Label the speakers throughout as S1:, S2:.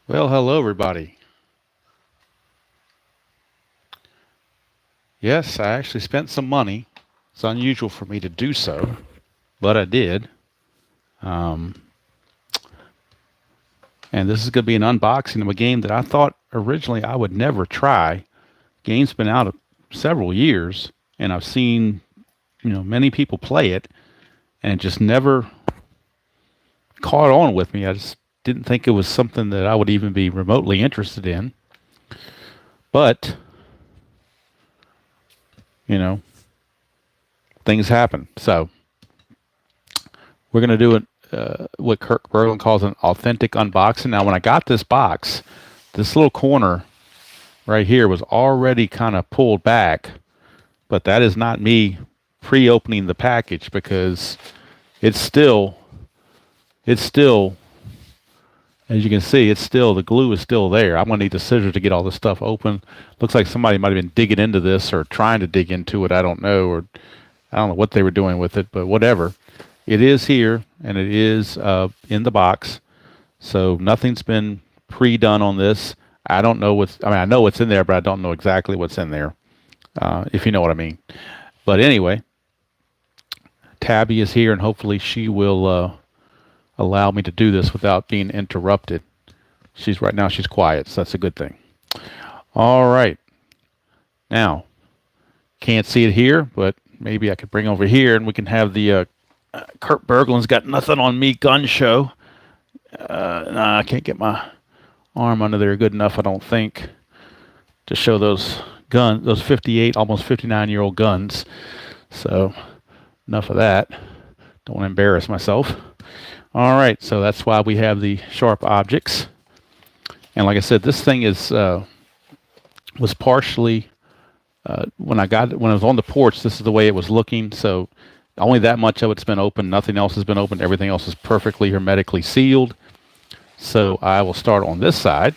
S1: Well, hello, everybody. Yes, I actually spent some money. It's unusual for me to do so, but I did. Um, and this is going to be an unboxing of a game that I thought originally I would never try. Game's been out several years, and I've seen many people play it, and it just never caught on with me. I just didn't think it was something that I would even be remotely interested in. But you know, things happen. So we're going to do what Kirk Berglund calls an authentic unboxing. Now, when I got this box, this little corner right here was already kind of pulled back, but that is not me pre-opening the package because it's still, it's still, as you can see, it's still, the glue is still there. I'm going to need the scissors to get all this stuff open. Looks like somebody might have been digging into this or trying to dig into it. I don't know, or I don't know what they were doing with it, but whatever. It is here, and it is in the box. So nothing's been pre-done on this. I don't know what's. I mean, I know what's in there, but I don't know exactly what's in there. If you know what I mean. But anyway, Tabby is here, and hopefully she will allow me to do this without being interrupted. She's right now. She's quiet, so that's a good thing. All right. Now, can't see it here, but maybe I could bring over here, and we can have the Kurt Berglund's got nothing on me gun show. Nah, I can't get my arm under there good enough, I don't think, to show those guns, those 58, almost 59-year-old guns. So, enough of that. Don't want to embarrass myself. All right, so that's why we have the sharp objects. And like I said, this thing is was partially when I was on the porch. This is the way it was looking. So only that much of it's been opened. Nothing else has been opened. Everything else is perfectly hermetically sealed. So I will start on this side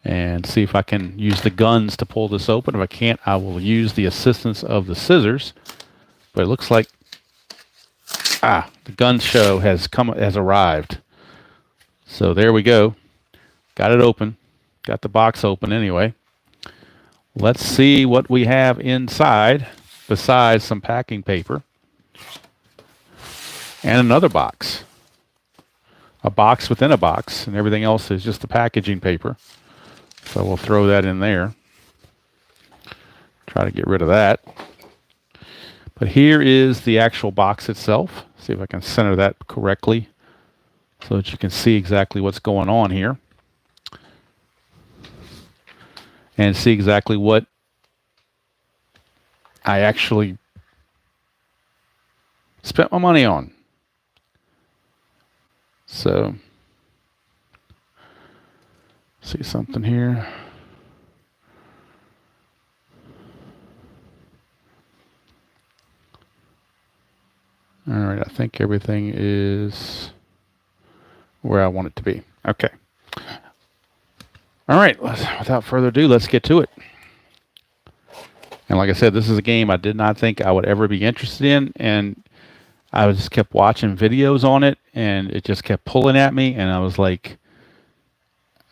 S1: and see if I can use the guns to pull this open. If I can't, I will use the assistance of the scissors. But it looks like the gun show has arrived. So there we go. Got it open. Got the box open anyway. Let's see what we have inside besides some packing paper and another box. A box within a box, and everything else is just the packaging paper. So we'll throw that in there. Try to get rid of that. But here is the actual box itself. See if I can center that correctly so that you can see exactly what's going on here. And see exactly what I actually spent my money on. So, see something here. All right, I think everything is where I want it to be. Okay. All right, without further ado, let's get to it. And like I said, this is a game I did not think I would ever be interested in, and I just kept watching videos on it, and it just kept pulling at me, and I was like,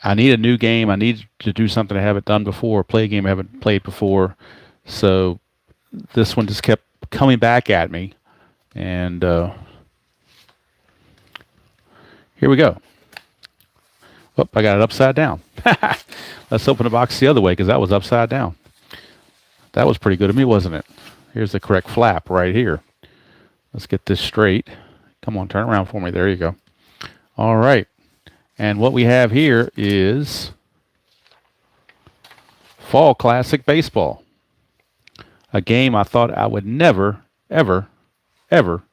S1: I need a new game. I need to do something I haven't done before, play a game I haven't played before. So this one just kept coming back at me, and here we go. Oh, I got it upside down. Let's open the box the other way because that was upside down. That was pretty good of me, wasn't it? Here's the correct flap right here. Let's get this straight. Come on, turn around for me. There you go. All right. And what we have here is Fall Classic Baseball. A game I thought I would never, ever, ever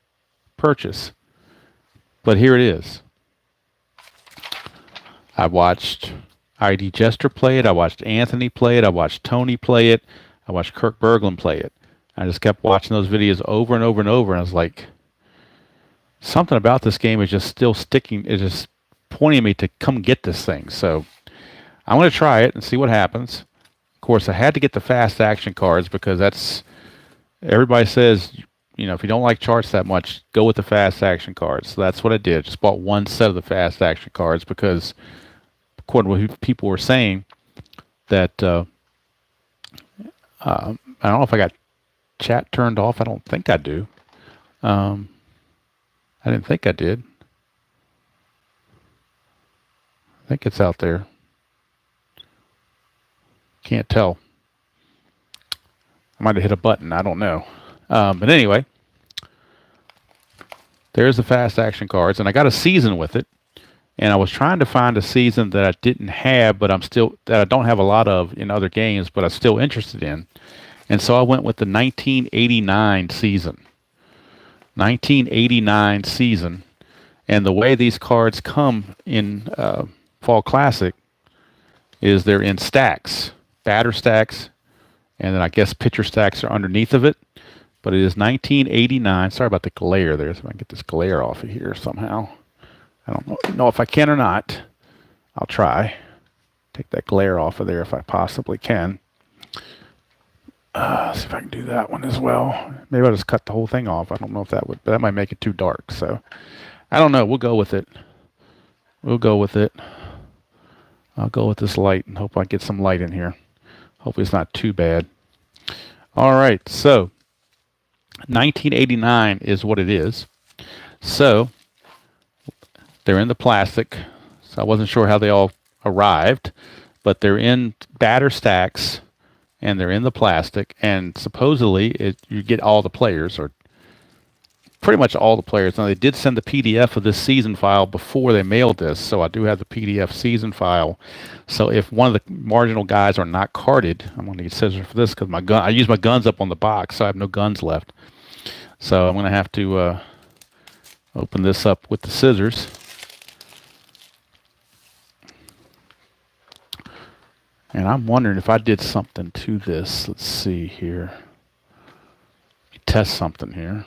S1: purchase. But here it is. I watched ID Jester play it. I watched Anthony play it. I watched Tony play it. I watched Kirk Berglund play it. I just kept watching those videos over and over and over, and I was like, something about this game is just still sticking. It's just pointing me to come get this thing. So I'm going to try it and see what happens. Of course, I had to get the fast action cards because that's, everybody says, if you don't like charts that much, go with the fast action cards. So that's what I did. Just bought one set of the fast action cards because according to what people were saying, that I don't know if I got chat turned off. I don't think I do. I didn't think I did. I think it's out there. Can't tell. I might have hit a button. I don't know. But anyway, there's the fast action cards, and I got a season with it. And I was trying to find a season that I didn't have, but that I don't have a lot of in other games, but I'm still interested in. And so I went with the 1989 season. 1989 season. And the way these cards come in Fall Classic is they're in stacks, batter stacks, and then I guess pitcher stacks are underneath of it. But it is 1989. Sorry about the glare there. So I can get this glare off of here somehow. I don't know if I can or not. I'll try. Take that glare off of there if I possibly can. See if I can do that one as well. Maybe I'll just cut the whole thing off. I don't know if that would, but that might make it too dark. So I don't know. We'll go with it. We'll go with it. I'll go with this light and hope I get some light in here. Hopefully it's not too bad. All right. So 1989 is what it is. So they're in the plastic, so I wasn't sure how they all arrived, but they're in batter stacks, and they're in the plastic, and supposedly you get all the players, or pretty much all the players. Now, they did send the PDF of this season file before they mailed this, so I do have the PDF season file. So if one of the marginal guys are not carded, I'm going to need scissors for this because I use my guns up on the box, so I have no guns left. So I'm going to have to open this up with the scissors. And I'm wondering if I did something to this. Let's see here. Test something here.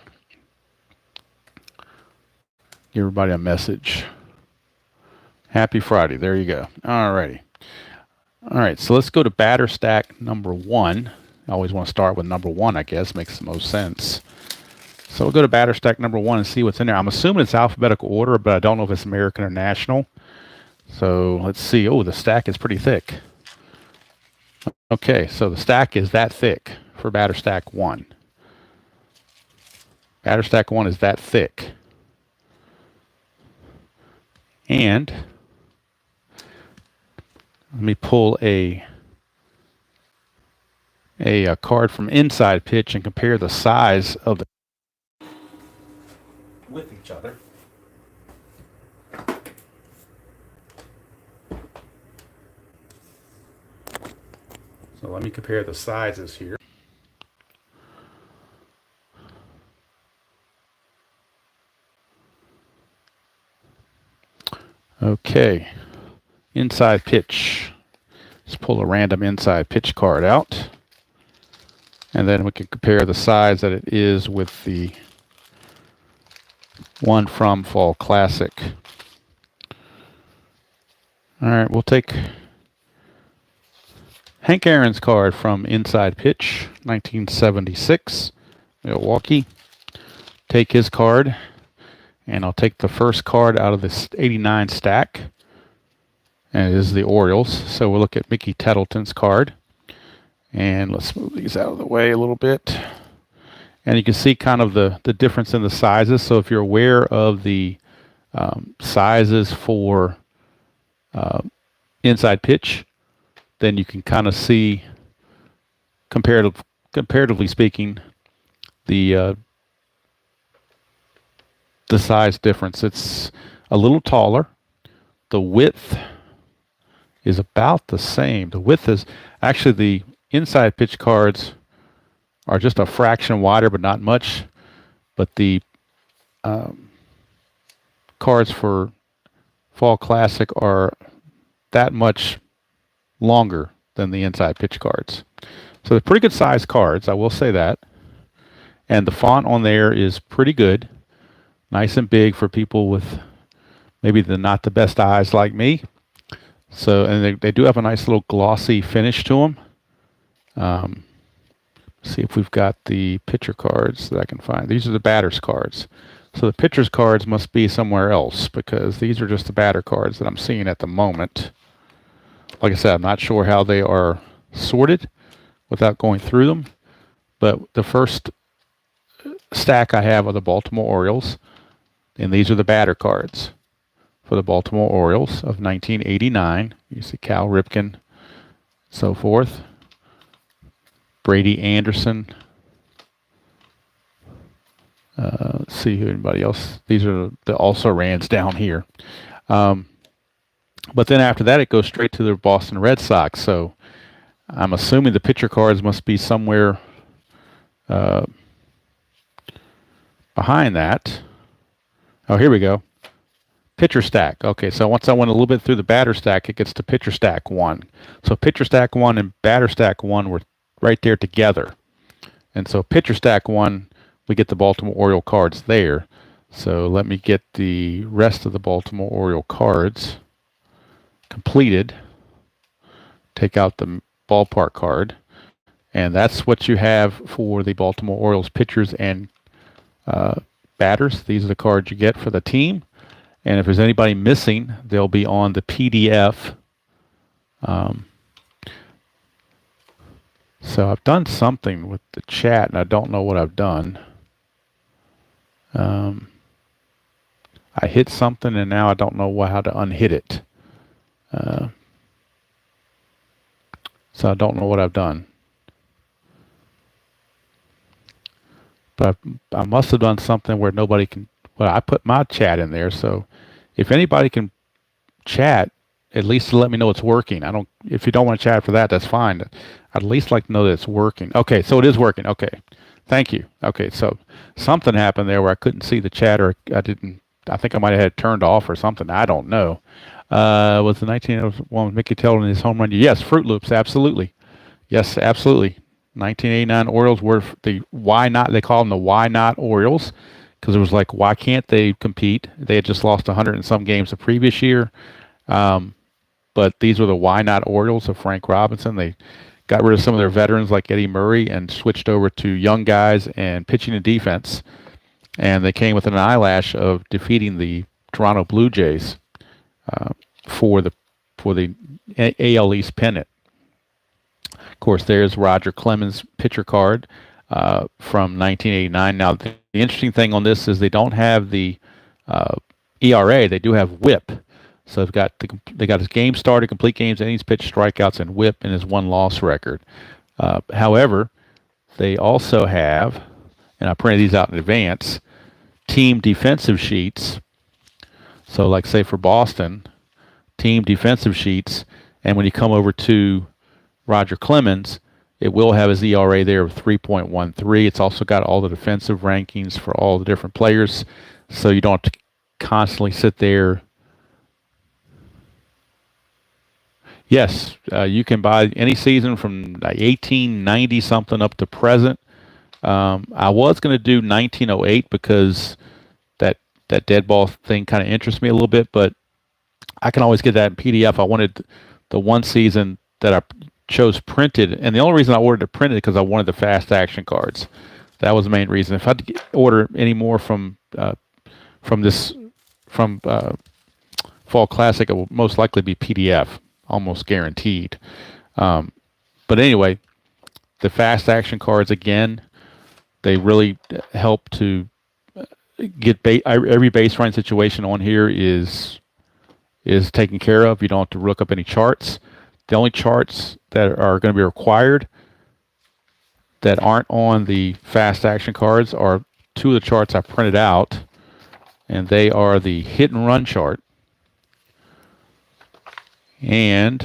S1: Give everybody a message. Happy Friday. There you go. Alrighty. All right, so let's go to batter stack number 1. I always want to start with number 1, I guess. Makes the most sense. So we'll go to batter stack number 1 and see what's in there. I'm assuming it's alphabetical order, but I don't know if it's American or national. So let's see. Oh, the stack is pretty thick. Okay, so the stack is that thick for batter stack 1. Batter stack 1 is that thick. And let me pull a card from Inside Pitch and compare the size of the with each other. So let me compare the sizes here. Okay, Inside Pitch. Let's pull a random Inside Pitch card out. And then we can compare the size that it is with the one from Fall Classic. All right, we'll take Hank Aaron's card from Inside Pitch, 1976, Milwaukee. Take his card, and I'll take the first card out of this 89 stack, and it is the Orioles. So we'll look at Mickey Tettleton's card, and let's move these out of the way a little bit. And you can see kind of the difference in the sizes. So if you're aware of the sizes for Inside Pitch, then you can kind of see, comparatively speaking, the size difference. It's a little taller. The width is about the same. The width is actually, the Inside Pitch cards are just a fraction wider, but not much. But the cards for Fall Classic are that much longer than the Inside Pitch cards. So they're pretty good sized cards, I will say that. And the font on there is pretty good. Nice and big for people with maybe not the best eyes like me. So, and they do have a nice little glossy finish to them. See if we've got the pitcher cards that I can find. These are the batter's cards. So the pitcher's cards must be somewhere else, because these are just the batter cards that I'm seeing at the moment. like I said, I'm not sure how they are sorted without going through them. But the first stack I have are the Baltimore Orioles, and these are the batter cards for the Baltimore Orioles of 1989. You see Cal Ripken, so forth. Brady Anderson. Let's see who anybody else. These are the also rans down here. But then after that, it goes straight to the Boston Red Sox. So I'm assuming the pitcher cards must be somewhere behind that. Oh, here we go. Pitcher stack. Okay, so once I went a little bit through the batter stack, it gets to pitcher stack 1. So pitcher stack 1 and batter stack 1 were right there together. And so pitcher stack 1, we get the Baltimore Oriole cards there. So let me get the rest of the Baltimore Oriole cards completed. Take out the ballpark card. And that's what you have for the Baltimore Orioles pitchers and batters. These are the cards you get for the team. And if there's anybody missing, they'll be on the PDF. So I've done something with the chat, and I don't know what I've done. I hit something, and now I don't know how to unhit it. So I don't know what I've done. But I must have done something where nobody can. Well, I put my chat in there, so if anybody can chat, at least to let me know it's working. If you don't want to chat for that, that's fine. I'd at least like to know that it's working. Okay, so it is working. Okay, thank you. Okay, so something happened there where I couldn't see the chat, or I think I might have had it turned off or something. I don't know. Was the 1901 with Mickey Teller in his home run? Yes, Fruit Loops, absolutely. Yes, absolutely. 1989 Orioles were the why not? They call them the why not Orioles, because it was like, why can't they compete? They had just lost 100 and some games the previous year. But these were the why not Orioles of Frank Robinson. They got rid of some of their veterans like Eddie Murray and switched over to young guys and pitching and defense. And they came with an eyelash of defeating the Toronto Blue Jays for the AL East pennant. Of course, there's Roger Clemens' pitcher card from 1989. Now, the interesting thing on this is they don't have the ERA. They do have WHIP. So they got his game started, complete games, innings pitched, strikeouts, and WHIP, and his 1-loss record. However, they also have, and I printed these out in advance, team defensive sheets. So, like say for Boston, team defensive sheets, and when you come over to Roger Clemens, it will have his ERA there of 3.13. It's also got all the defensive rankings for all the different players, so you don't have to constantly sit there. Yes, you can buy any season from 1890 something up to present. I was going to do 1908 because that dead ball thing kind of interests me a little bit, but I can always get that in PDF. I wanted the one season that I chose printed, and the only reason I ordered it printed because I wanted the fast action cards. That was the main reason. If I had to order any more from Fall Classic, it will most likely be PDF, almost guaranteed. But anyway, the fast action cards, again, they really help to get every base running situation on here is taken care of. You don't have to look up any charts. The only charts that are going to be required that aren't on the fast action cards are two of the charts I printed out, and they are the hit and run chart. And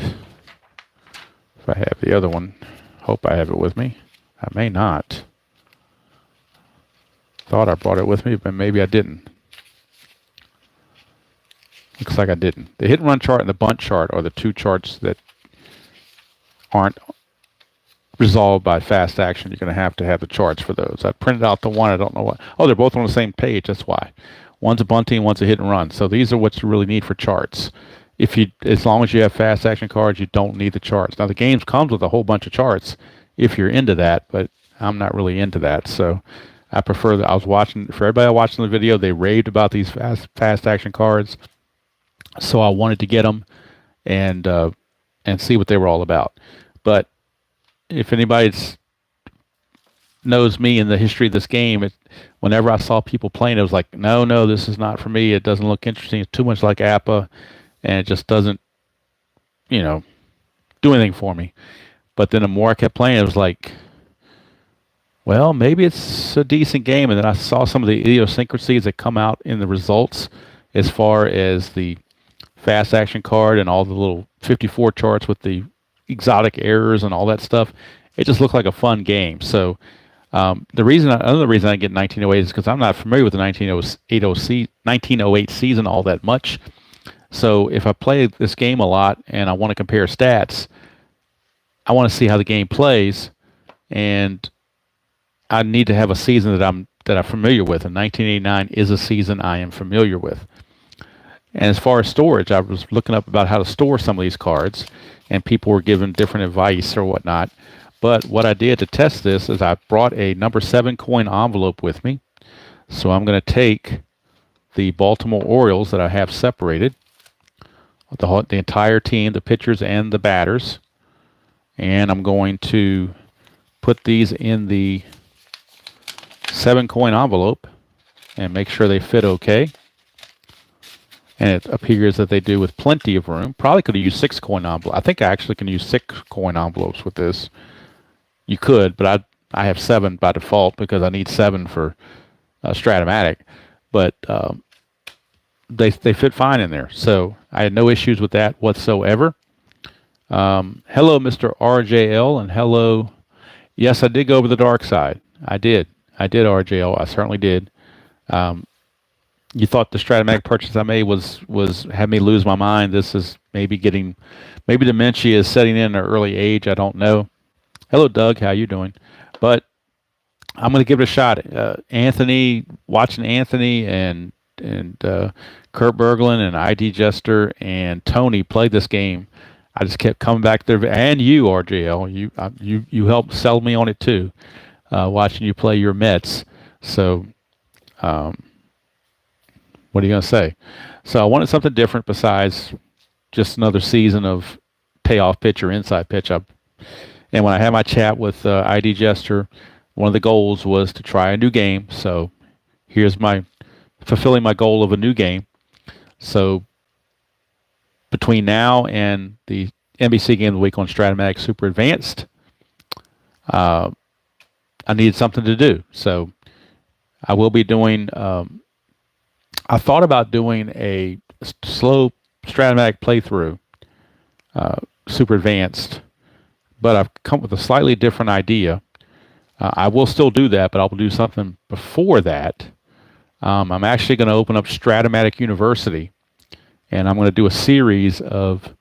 S1: if I have the other one, hope I have it with me. I may not. Thought I brought it with me, but maybe I didn't. Looks like I didn't. The hit and run chart and the bunt chart are the two charts that aren't resolved by fast action. You're going to have the charts for those. I printed out the one. I don't know what. Oh, they're both on the same page. That's why. One's a bunting, one's a hit and run. So these are what you really need for charts. As long as you have fast action cards, you don't need the charts. Now the games comes with a whole bunch of charts if you're into that, but I'm not really into that. So I prefer that. I was watching, for everybody watching the video, they raved about these fast action cards. So I wanted to get them, and and see what they were all about. But if anybody knows me in the history of this game, whenever I saw people playing, it was like, no, this is not for me. It doesn't look interesting. It's too much like APBA, and it just doesn't, do anything for me. But then the more I kept playing, it was like, well, maybe it's a decent game. And then I saw some of the idiosyncrasies that come out in the results as far as the fast action card and all the little 54 charts with the exotic errors and all that stuff. It just looked like a fun game. So another reason I get 1908 is because I'm not familiar with the 1908 season all that much. So if I play this game a lot and I want to compare stats, I want to see how the game plays, and I need to have a season that I'm familiar with. And 1989 is a season I am familiar with. And as far as storage, I was looking up about how to store some of these cards, and people were giving different advice or whatnot. But what I did to test this is I brought a number 7 coin envelope with me. So I'm going to take the Baltimore Orioles that I have separated, the entire team, the pitchers and the batters, and I'm going to put these in the 7 coin envelope and make sure they fit okay. And it appears that they do with plenty of room. Probably could have used 6 coin envelopes. I think I actually can use 6 coin envelopes with this. You could, but I have 7 by default because I need 7 for Stratomatic. But they fit fine in there. So I had no issues with that whatsoever. Hello, Mr. RJL, and hello. Yes, I did go over the dark side. I did, RJL. I certainly did. You thought the Stratomatic purchase I made was had me lose my mind. This is maybe dementia is setting in at an early age. I don't know. Hello, Doug. How you doing? But I'm going to give it a shot. Watching Anthony and Kurt Berglund and ID Jester and Tony play this game, I just kept coming back there. And you, RJL, you helped sell me on it too. Watching you play your Mets. So, what are you going to say? So I wanted something different besides just another season of payoff pitch or inside pitch. And when I had my chat with ID Jester, one of the goals was to try a new game. So here's fulfilling my goal of a new game. So between now and the NBC Game of the Week on Stratomatic Super Advanced, I needed something to do. So I will be doing, I thought about doing a slow Stratomatic playthrough, Super Advanced, but I've come up with a slightly different idea. I will still do that, but I'll do something before that. I'm actually going to open up Stratomatic University, and I'm going to do a series of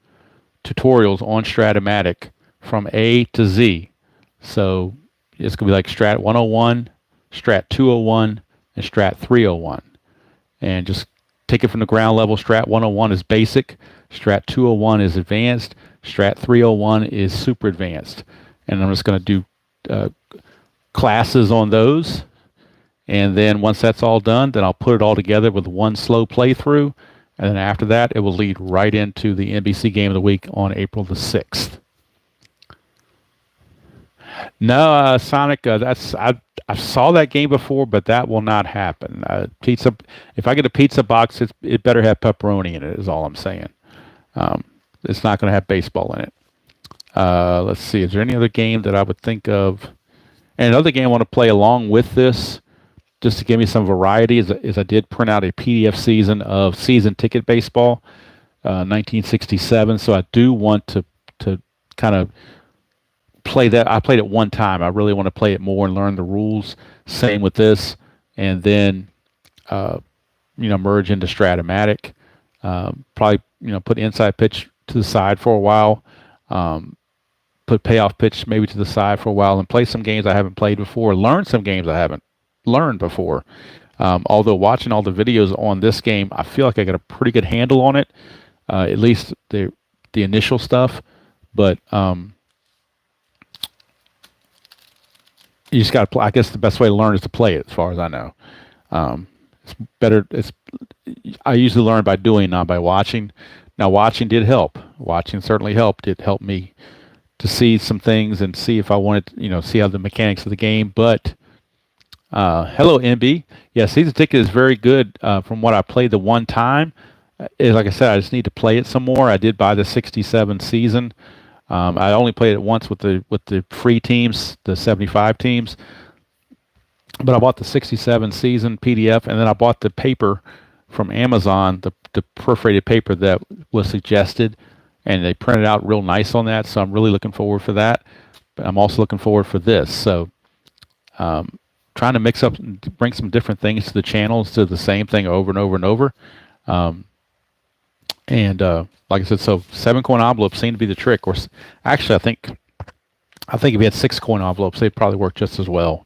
S1: tutorials on Stratomatic from A to Z. So it's going to be like Strat 101, Strat 201, and Strat 301. And just take it from the ground level. Strat 101 is basic, Strat 201 is advanced, Strat 301 is super advanced. And I'm just going to do classes on those. And then once that's all done, then I'll put it all together with one slow playthrough. And then after that, it will lead right into the NBC Game of the Week on April the 6th. No, Sonic, I saw that game before, but that will not happen. Pizza. If I get a pizza box, it better have pepperoni in it, is all I'm saying. It's not going to have baseball in it. Let's see. Is there any other game that I would think of? And another game I want to play along with this, just to give me some variety, is I did print out a PDF season of Season Ticket Baseball, 1967. So I do want to kind of play that. I played it one time. I really want to play it more and learn the rules. Same with this, and then merge into Stratomatic. Probably put inside pitch to the side for a while. Put payoff pitch maybe to the side for a while, and play some games I haven't played before. Learn some games I haven't learned before. Although watching all the videos on this game, I feel like I got a pretty good handle on it. At least the initial stuff, but you just got to play. I guess the best way to learn is to play it, as far as I know. It's better. I usually learn by doing, not by watching. Now, watching did help. Watching certainly helped. It helped me to see some things and see if I wanted, see how the mechanics of the game. But hello, MB. Yeah, season ticket is very good from what I played the one time. Like I said, I just need to play it some more. I did buy the '67 season. I only played it once with the free teams, the 75 teams. But I bought the '67 season PDF, and then I bought the paper from Amazon, the perforated paper that was suggested, and they printed out real nice on that. So I'm really looking forward for that. But I'm also looking forward for this. So trying to mix up, bring some different things to the channel instead of the same thing over and over and over. And like I said, so 7-coin envelopes seem to be the trick. Or actually, I think if you had 6-coin envelopes, they'd probably work just as well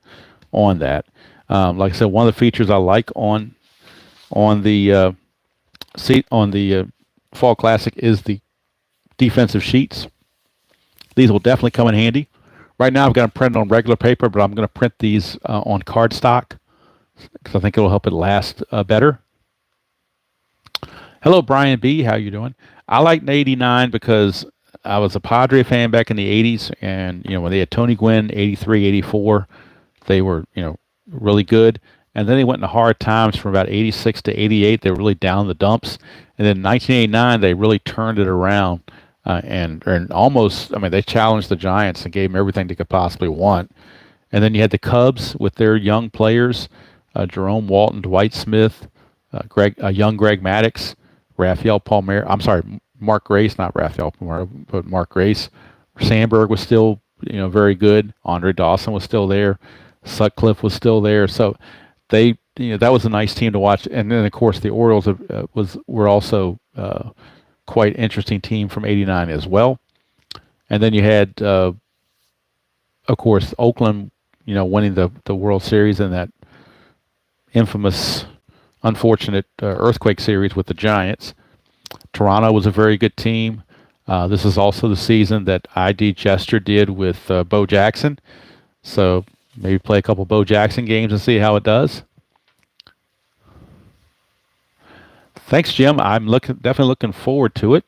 S1: on that. Like I said, one of the features I like on the Fall Classic is the defensive sheets. These will definitely come in handy. Right now, I've got them printed on regular paper, but I'm going to print these on cardstock because I think it'll help it last better. Hello, Brian B. How you doing? I like '89 because I was a Padre fan back in the '80s, and when they had Tony Gwynn, '83, '84, they were really good. And then they went into hard times from about '86 to '88. They were really down in the dumps, and then in 1989 they really turned it around and almost. I mean, they challenged the Giants and gave them everything they could possibly want. And then you had the Cubs with their young players, Jerome Walton, Dwight Smith, young Greg Maddux, Rafael Palmeiro. I'm sorry, Mark Grace, not Rafael Palmeiro, but Mark Grace. Sandberg was still, very good. Andre Dawson was still there. Sutcliffe was still there. So they, that was a nice team to watch. And then of course the Orioles were also quite interesting team from '89 as well. And then you had, of course, Oakland, winning the World Series in that infamous, unfortunate earthquake series with the Giants. Toronto was a very good team. This is also the season that ID Gesture did with Bo Jackson. So maybe play a couple Bo Jackson games and see how it does. Thanks, Jim. I'm definitely looking forward to it.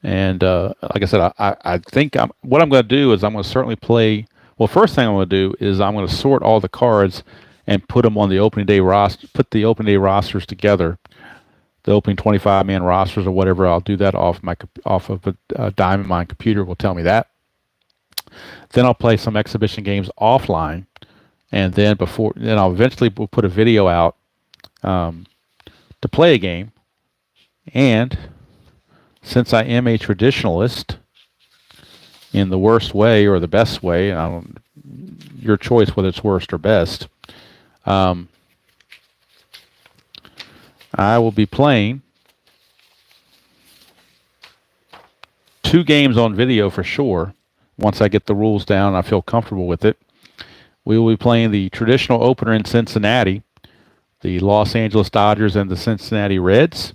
S1: And like I said, I think what I'm going to do is I'm going to certainly play. Well, first thing I'm going to do is I'm going to sort all the cards and put them on the opening day roster. Put the opening day rosters together, the opening 25-man rosters or whatever. I'll do that off of a Diamond Mine computer. Will tell me that. Then I'll play some exhibition games offline, and then I'll eventually put a video out to play a game. And since I am a traditionalist in the worst way or the best way, your choice whether it's worst or best, I will be playing 2 games on video for sure. Once I get the rules down and I feel comfortable with it, we will be playing the traditional opener in Cincinnati, the Los Angeles Dodgers and the Cincinnati Reds.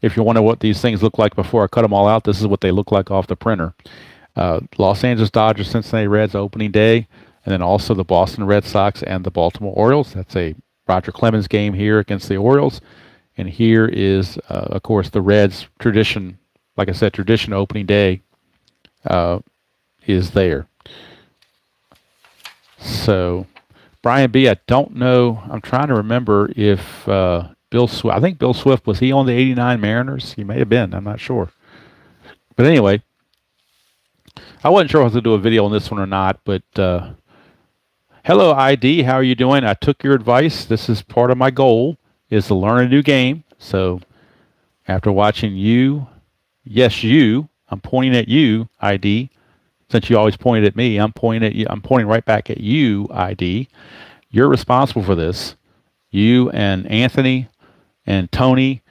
S1: If you wonder what these things look like before I cut them all out, this is what they look like off the printer. Los Angeles Dodgers, Cincinnati Reds opening day, and then also the Boston Red Sox and the Baltimore Orioles. That's a Roger Clemens game here against the Orioles. And here is, of course, the Reds tradition, like I said, tradition opening day is there. So, Brian B., I don't know. I'm trying to remember if Bill Swift, I think Bill Swift, was he on the '89 Mariners? He may have been. I'm not sure. But anyway, I wasn't sure if I was going to do a video on this one or not, but hello, ID. How are you doing? I took your advice. This is part of my goal, is to learn a new game. So after watching you, I'm pointing at you, ID. Since you always pointed at me, I'm pointing at you. I'm pointing right back at you, ID. You're responsible for this. You and Anthony and Tony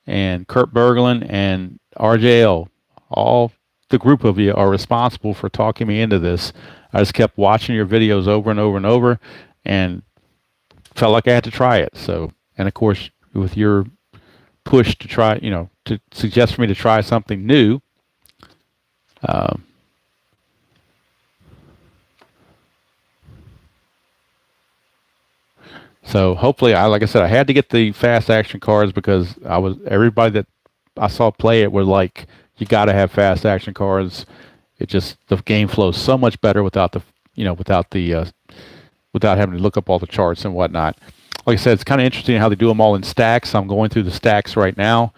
S1: and Kurt Berglund and RJL, all the group of you are responsible for talking me into this. I just kept watching your videos over and over and over and felt like I had to try it. So, and of course, with your push to try, to suggest for me to try something new, so hopefully, like I said, I had to get the fast action cards because everybody that I saw play it were like you got to have fast action cards. It just the game flows so much better without the without having to look up all the charts and whatnot. Like I said, it's kind of interesting how they do them all in stacks. I'm going through the stacks right now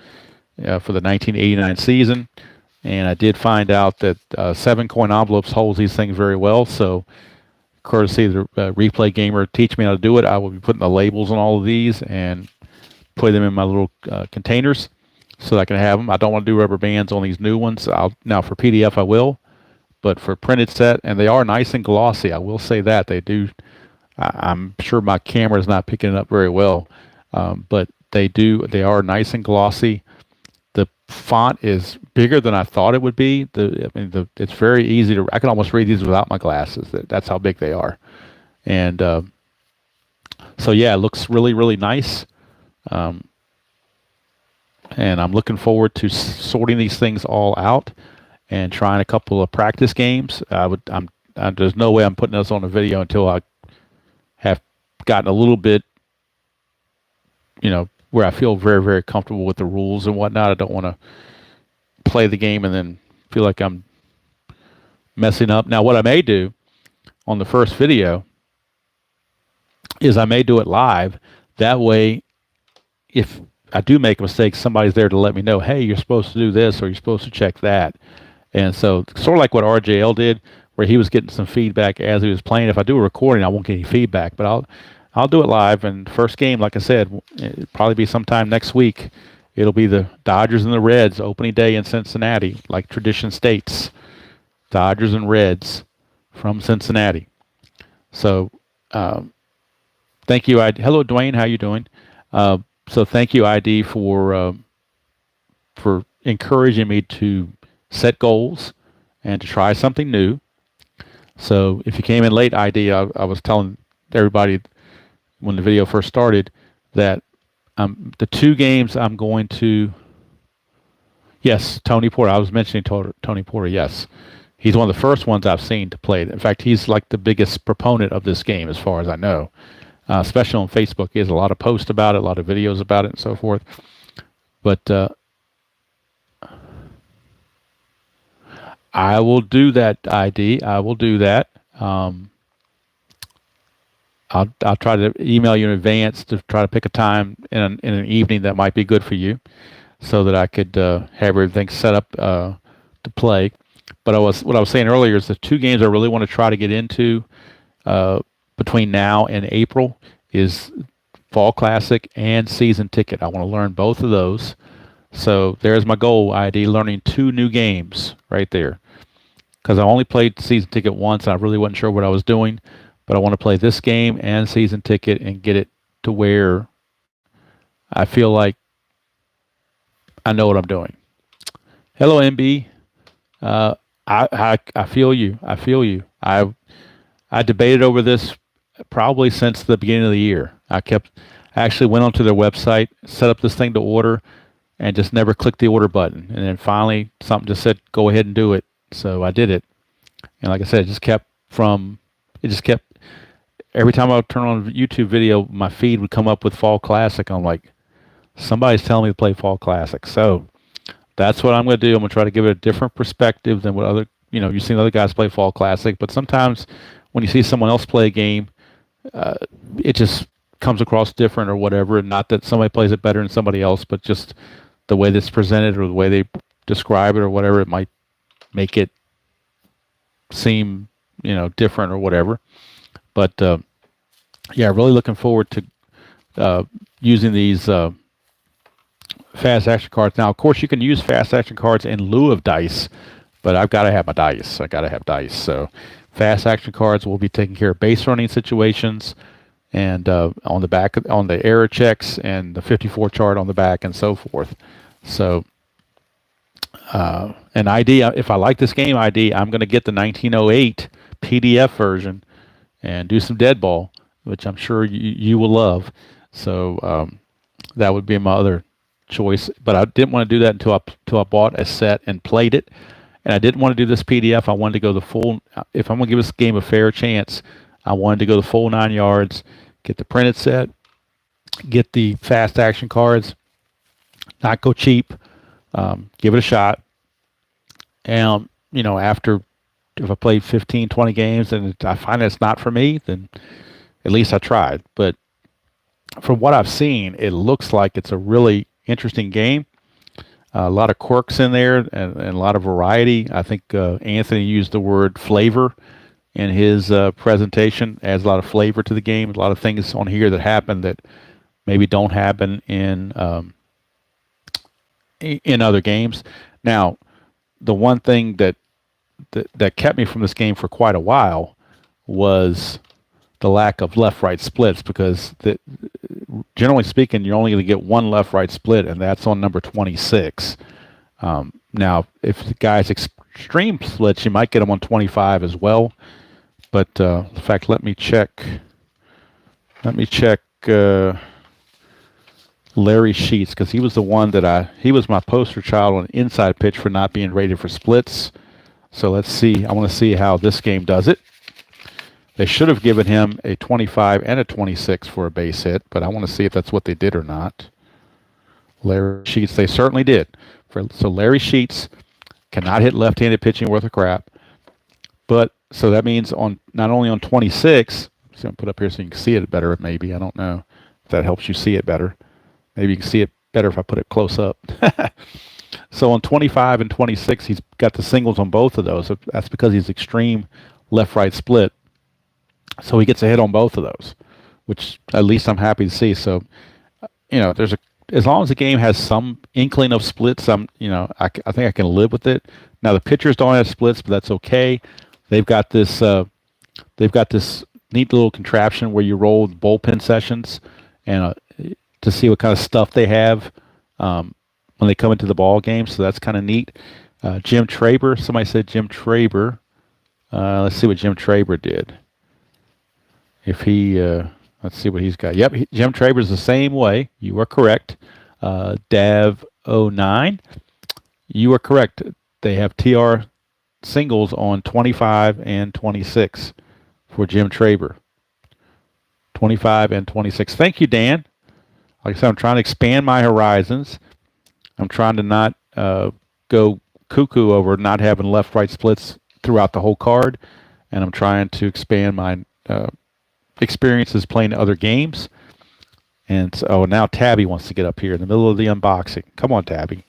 S1: for the 1989 season, and I did find out that 7-coin envelopes holds these things very well. So, courtesy of the Replay Gamer teach me how to do it, I will be putting the labels on all of these and put them in my little containers so that I can have them. I don't want to do rubber bands on these new ones. Now for PDF I will, but for printed set, and they are nice and glossy. I will say that they do. I'm sure my camera is not picking it up very well, but they are nice and glossy. The font is bigger than I thought it would be. It's very easy to. I can almost read these without my glasses. That's how big they are, and so yeah, it looks really, really nice. And I'm looking forward to sorting these things all out and trying a couple of practice games. There's no way I'm putting this on a video until I have gotten a little bit, where I feel very, very comfortable with the rules and whatnot. I don't want to play the game and then feel like I'm messing up. Now, what I may do on the first video is I may do it live. That way, if I do make a mistake, somebody's there to let me know, hey, you're supposed to do this or you're supposed to check that. And so sort of like what RJL did, where he was getting some feedback as he was playing. If I do a recording, I won't get any feedback, but I'll do it live. And first game, like I said, it'll probably be sometime next week. It'll be the Dodgers and the Reds opening day in Cincinnati, like tradition states. Dodgers and Reds from Cincinnati. So thank you. Hello, Dwayne. How you doing? So thank you, ID, for encouraging me to set goals and to try something new. So if you came in late, ID, I was telling everybody when the video first started that the 2 games I'm going to. Yes, Tony Porter. I was mentioning Tony Porter. Yes, he's one of the first ones I've seen to play it. In fact, he's like the biggest proponent of this game, as far as I know. Especially on Facebook, he has a lot of posts about it, a lot of videos about it, and so forth. But I will do that, ID. I will do that. I'll try to email you in advance to try to pick a time in an evening that might be good for you, so that I could have everything set up to play. But what I was saying earlier is the 2 games I really want to try to get into between now and April is Fall Classic and Season Ticket. I want to learn both of those. So there's my goal, ID, learning 2 new games right there. Because I only played Season Ticket once, and I really wasn't sure what I was doing. But I want to play this game and Season Ticket and get it to where I feel like I know what I'm doing. Hello, MB. I feel you. I feel you. I debated over this probably since the beginning of the year. I actually went onto their website, set up this thing to order, and just never clicked the order button. And then finally, something just said, go ahead and do it. So I did it. And like I said, it just kept, every time I would turn on a YouTube video, my feed would come up with Fall Classic. I'm like, somebody's telling me to play Fall Classic. So that's what I'm going to do. I'm going to try to give it a different perspective than what you've seen other guys play Fall Classic. But sometimes when you see someone else play a game, it just comes across different or whatever. Not that somebody plays it better than somebody else, but just the way that's presented or the way they describe it or whatever, it might make it seem, different or whatever. But yeah, really looking forward to using these fast action cards. Now, of course, you can use fast action cards in lieu of dice, but I've got to have my dice. I got to have dice. So fast action cards will be taking care of base running situations, and on the back, on the error checks and the 54 chart on the back and so forth. So, an ID, if I like this game ID, I'm going to get the 1908 PDF version and do some dead ball, which I'm sure you will love. So that would be my other choice. But I didn't want to do that until I bought a set and played it. And I didn't want to do this PDF. I wanted to go the full. If I'm going to give this game a fair chance, I wanted to go the full 9 yards, get the printed set, get the fast action cards, not go cheap, Give it a shot. And, after if I played 15, 20 games and I find it's not for me, then at least I tried. But from what I've seen, it looks like it's a really interesting game. A lot of quirks in there and a lot of variety. I think Anthony used the word flavor in his presentation. Adds a lot of flavor to the game. A lot of things on here that happen that maybe don't happen in other games. Now, the one thing that kept me from this game for quite a while was the lack of left-right splits, because generally speaking, you're only going to get one left-right split, and that's on number 26. Now, if the guy's extreme splits, you might get them on 25 as well. But in fact, let me check. Larry Sheets, because he was the one he was my poster child on inside pitch for not being rated for splits. So let's see. I want to see how this game does it. They should have given him a 25 and a 26 for a base hit, but I want to see if that's what they did or not. Larry Sheets, they certainly did. So Larry Sheets cannot hit left-handed pitching worth a crap. But so that means not only on 26, I'm going to put up here so you can see it better. Maybe, I don't know if that helps you see it better. Maybe you can see it better if I put it close up. So on 25 and 26, he's got the singles on both of those. That's because he's extreme left-right split. So he gets a hit on both of those, which at least I'm happy to see. So, as long as the game has some inkling of splits, I think I can live with it. Now the pitchers don't have splits, but that's okay. They've got this neat little contraption where you roll bullpen sessions and to see what kind of stuff they have when they come into the ball game. So that's kind of neat. Jim Traber. Somebody said Jim Traber. Let's see what Jim Traber did. If he, let's see what he's got. Yep, Jim Traber's the same way. You are correct. Dav09, you are correct. They have TR singles on 25 and 26 for Jim Traber. 25 and 26. Thank you, Dan. Like I said, I'm trying to expand my horizons. I'm trying to not go cuckoo over not having left-right splits throughout the whole card, and I'm trying to expand my experiences playing other games. And so now Tabby wants to get up here in the middle of the unboxing. Come on, Tabby.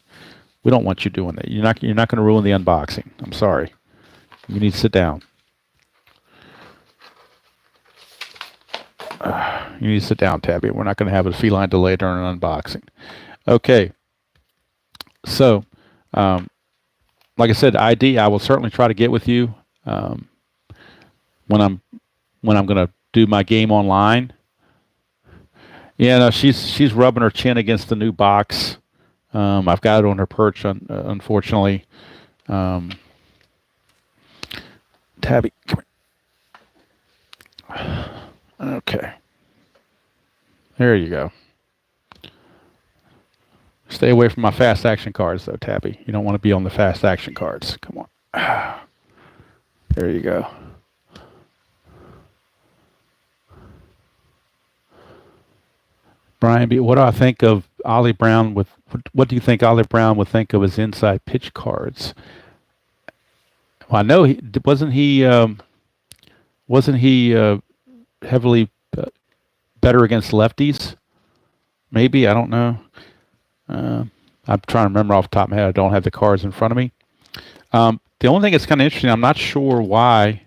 S1: We don't want you doing that. You're not going to ruin the unboxing. I'm sorry. You need to sit down. You need to sit down, Tabby. We're not going to have a feline delay during an unboxing. Okay. So, like I said, ID, I will certainly try to get with you when I'm going to do my game online. Yeah, no, she's rubbing her chin against the new box. I've got it on her perch, unfortunately. Tabby, come here. Okay. There you go. Stay away from my fast action cards, though, Tabby. You don't want to be on the fast action cards. Come on. There you go. Brian B., what do I think of Ollie Brown what do you think Ollie Brown would think of his inside pitch cards? Well, I know wasn't he heavily better against lefties? Maybe, I don't know. I'm trying to remember off the top of my head. I don't have the cards in front of me. The only thing that's kind of interesting, I'm not sure why,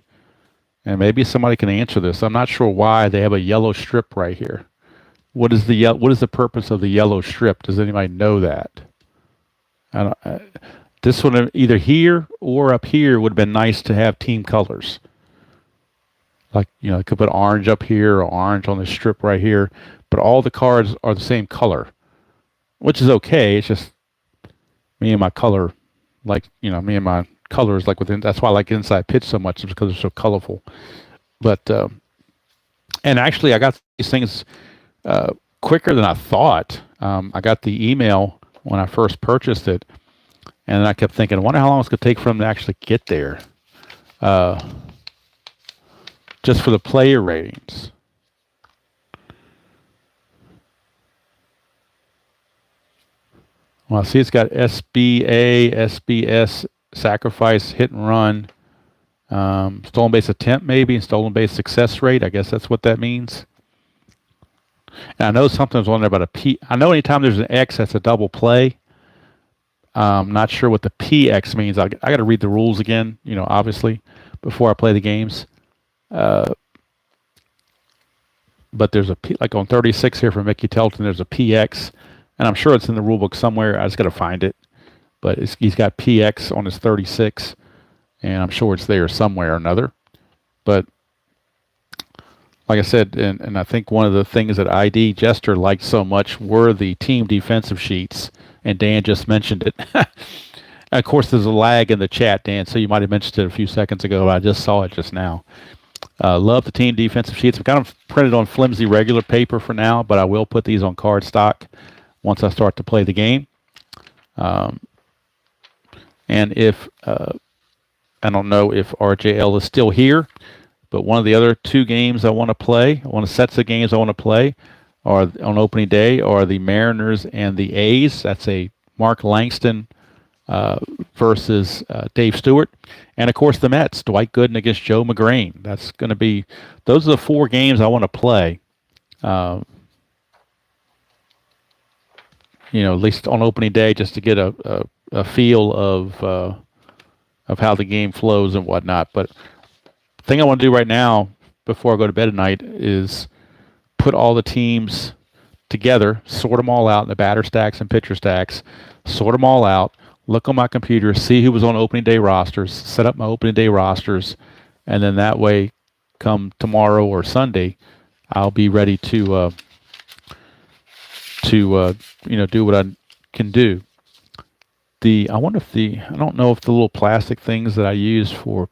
S1: and maybe somebody can answer this. I'm not sure why they have a yellow strip right here. What is the purpose of the yellow strip? Does anybody know that? This one either here or up here would have been nice to have team colors. Like, you could put orange up here or orange on the strip right here, but all the cards are the same color, which is okay. It's just me and my color, me and my colors within. That's why I like inside pitch so much, is because they're so colorful. But and actually, I got these things quicker than I thought. I got the email when I first purchased it, and I kept thinking, I wonder how long it's going to take for them to actually get there. Just for the player ratings. Well, I see it's got SBA, SBS, sacrifice, hit and run, stolen base attempt maybe, and stolen base success rate. I guess that's what that means. And I know sometimes on there about a P. I know anytime there's an X, that's a double play. I'm not sure what the PX means. I got to read the rules again, obviously, before I play the games. But there's a P, like on 36 here for Mickey Telton, there's a PX, and I'm sure it's in the rule book somewhere. I just got to find it. But he's got PX on his 36, and I'm sure it's there somewhere or another. But like I said, and I think one of the things that ID Jester liked so much were the team defensive sheets, and Dan just mentioned it. Of course, there's a lag in the chat, Dan, so you might have mentioned it a few seconds ago, but I just saw it just now. Love the team defensive sheets. I'm kind of printed on flimsy regular paper for now, but I will put these on card stock once I start to play the game. And if, I don't know if RJL is still here, but one of the other two games I want to play, one of the sets of games I want to play, are on opening day are the Mariners and the A's. That's a Mark Langston versus Dave Stewart. And, of course, the Mets, Dwight Gooden against Joe McGrain. That's going to be – those are the four games I want to play, at least on opening day, just to get a feel of how the game flows and whatnot. But the thing I want to do right now before I go to bed at night is put all the teams together, sort them all out in the batter stacks and pitcher stacks, sort them all out, look on my computer, see who was on opening day rosters, set up my opening day rosters, and then that way, come tomorrow or Sunday, I'll be ready to do what I can do. I wonder if I don't know if the little plastic things that I use for,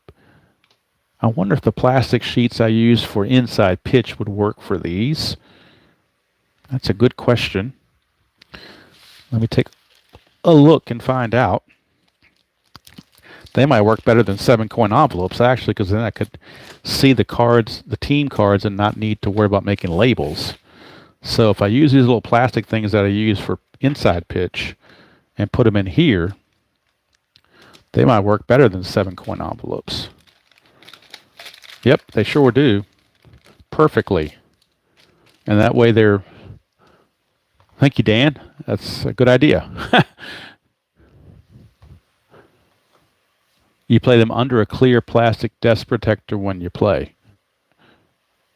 S1: I wonder if the plastic sheets I use for inside pitch would work for these. That's a good question. Let me take a look and find out. They might work better than 7-coin envelopes, actually, because then I could see the cards, the team cards, and not need to worry about making labels. So if I use these little plastic things that I use for inside pitch and put them in here, they might work better than 7-coin envelopes. Yep, they sure do. Perfectly. And that way they're... Thank you, Dan. That's a good idea. You play them under a clear plastic desk protector when you play.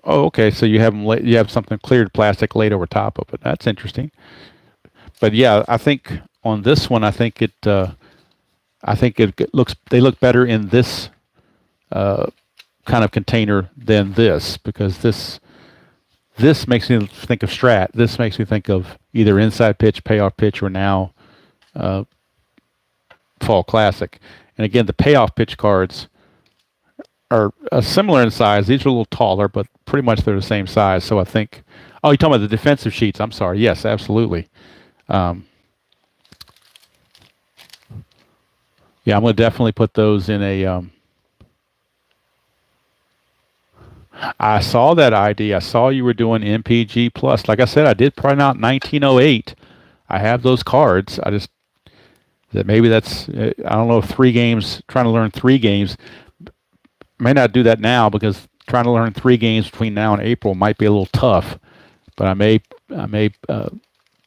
S1: Oh, okay. So you have them. You have something cleared plastic laid over top of it. That's interesting. But yeah, I think on this one, I think it looks. They look better in this kind of container than this, because this makes me think of Strat. This makes me think of either inside pitch, payoff pitch, or now Fall Classic. And again, the payoff pitch cards are similar in size. These are a little taller, but pretty much they're the same size. So I think, oh, you're talking about the defensive sheets. I'm sorry. Yes, absolutely. Yeah, I'm going to definitely put those in a... I saw that ID. I saw you were doing MPG Plus. Like I said, I did print out 1908. I have those cards. Maybe that's, I don't know if 3 games, trying to learn 3 games. May not do that now, because trying to learn 3 games between now and April might be a little tough. But I may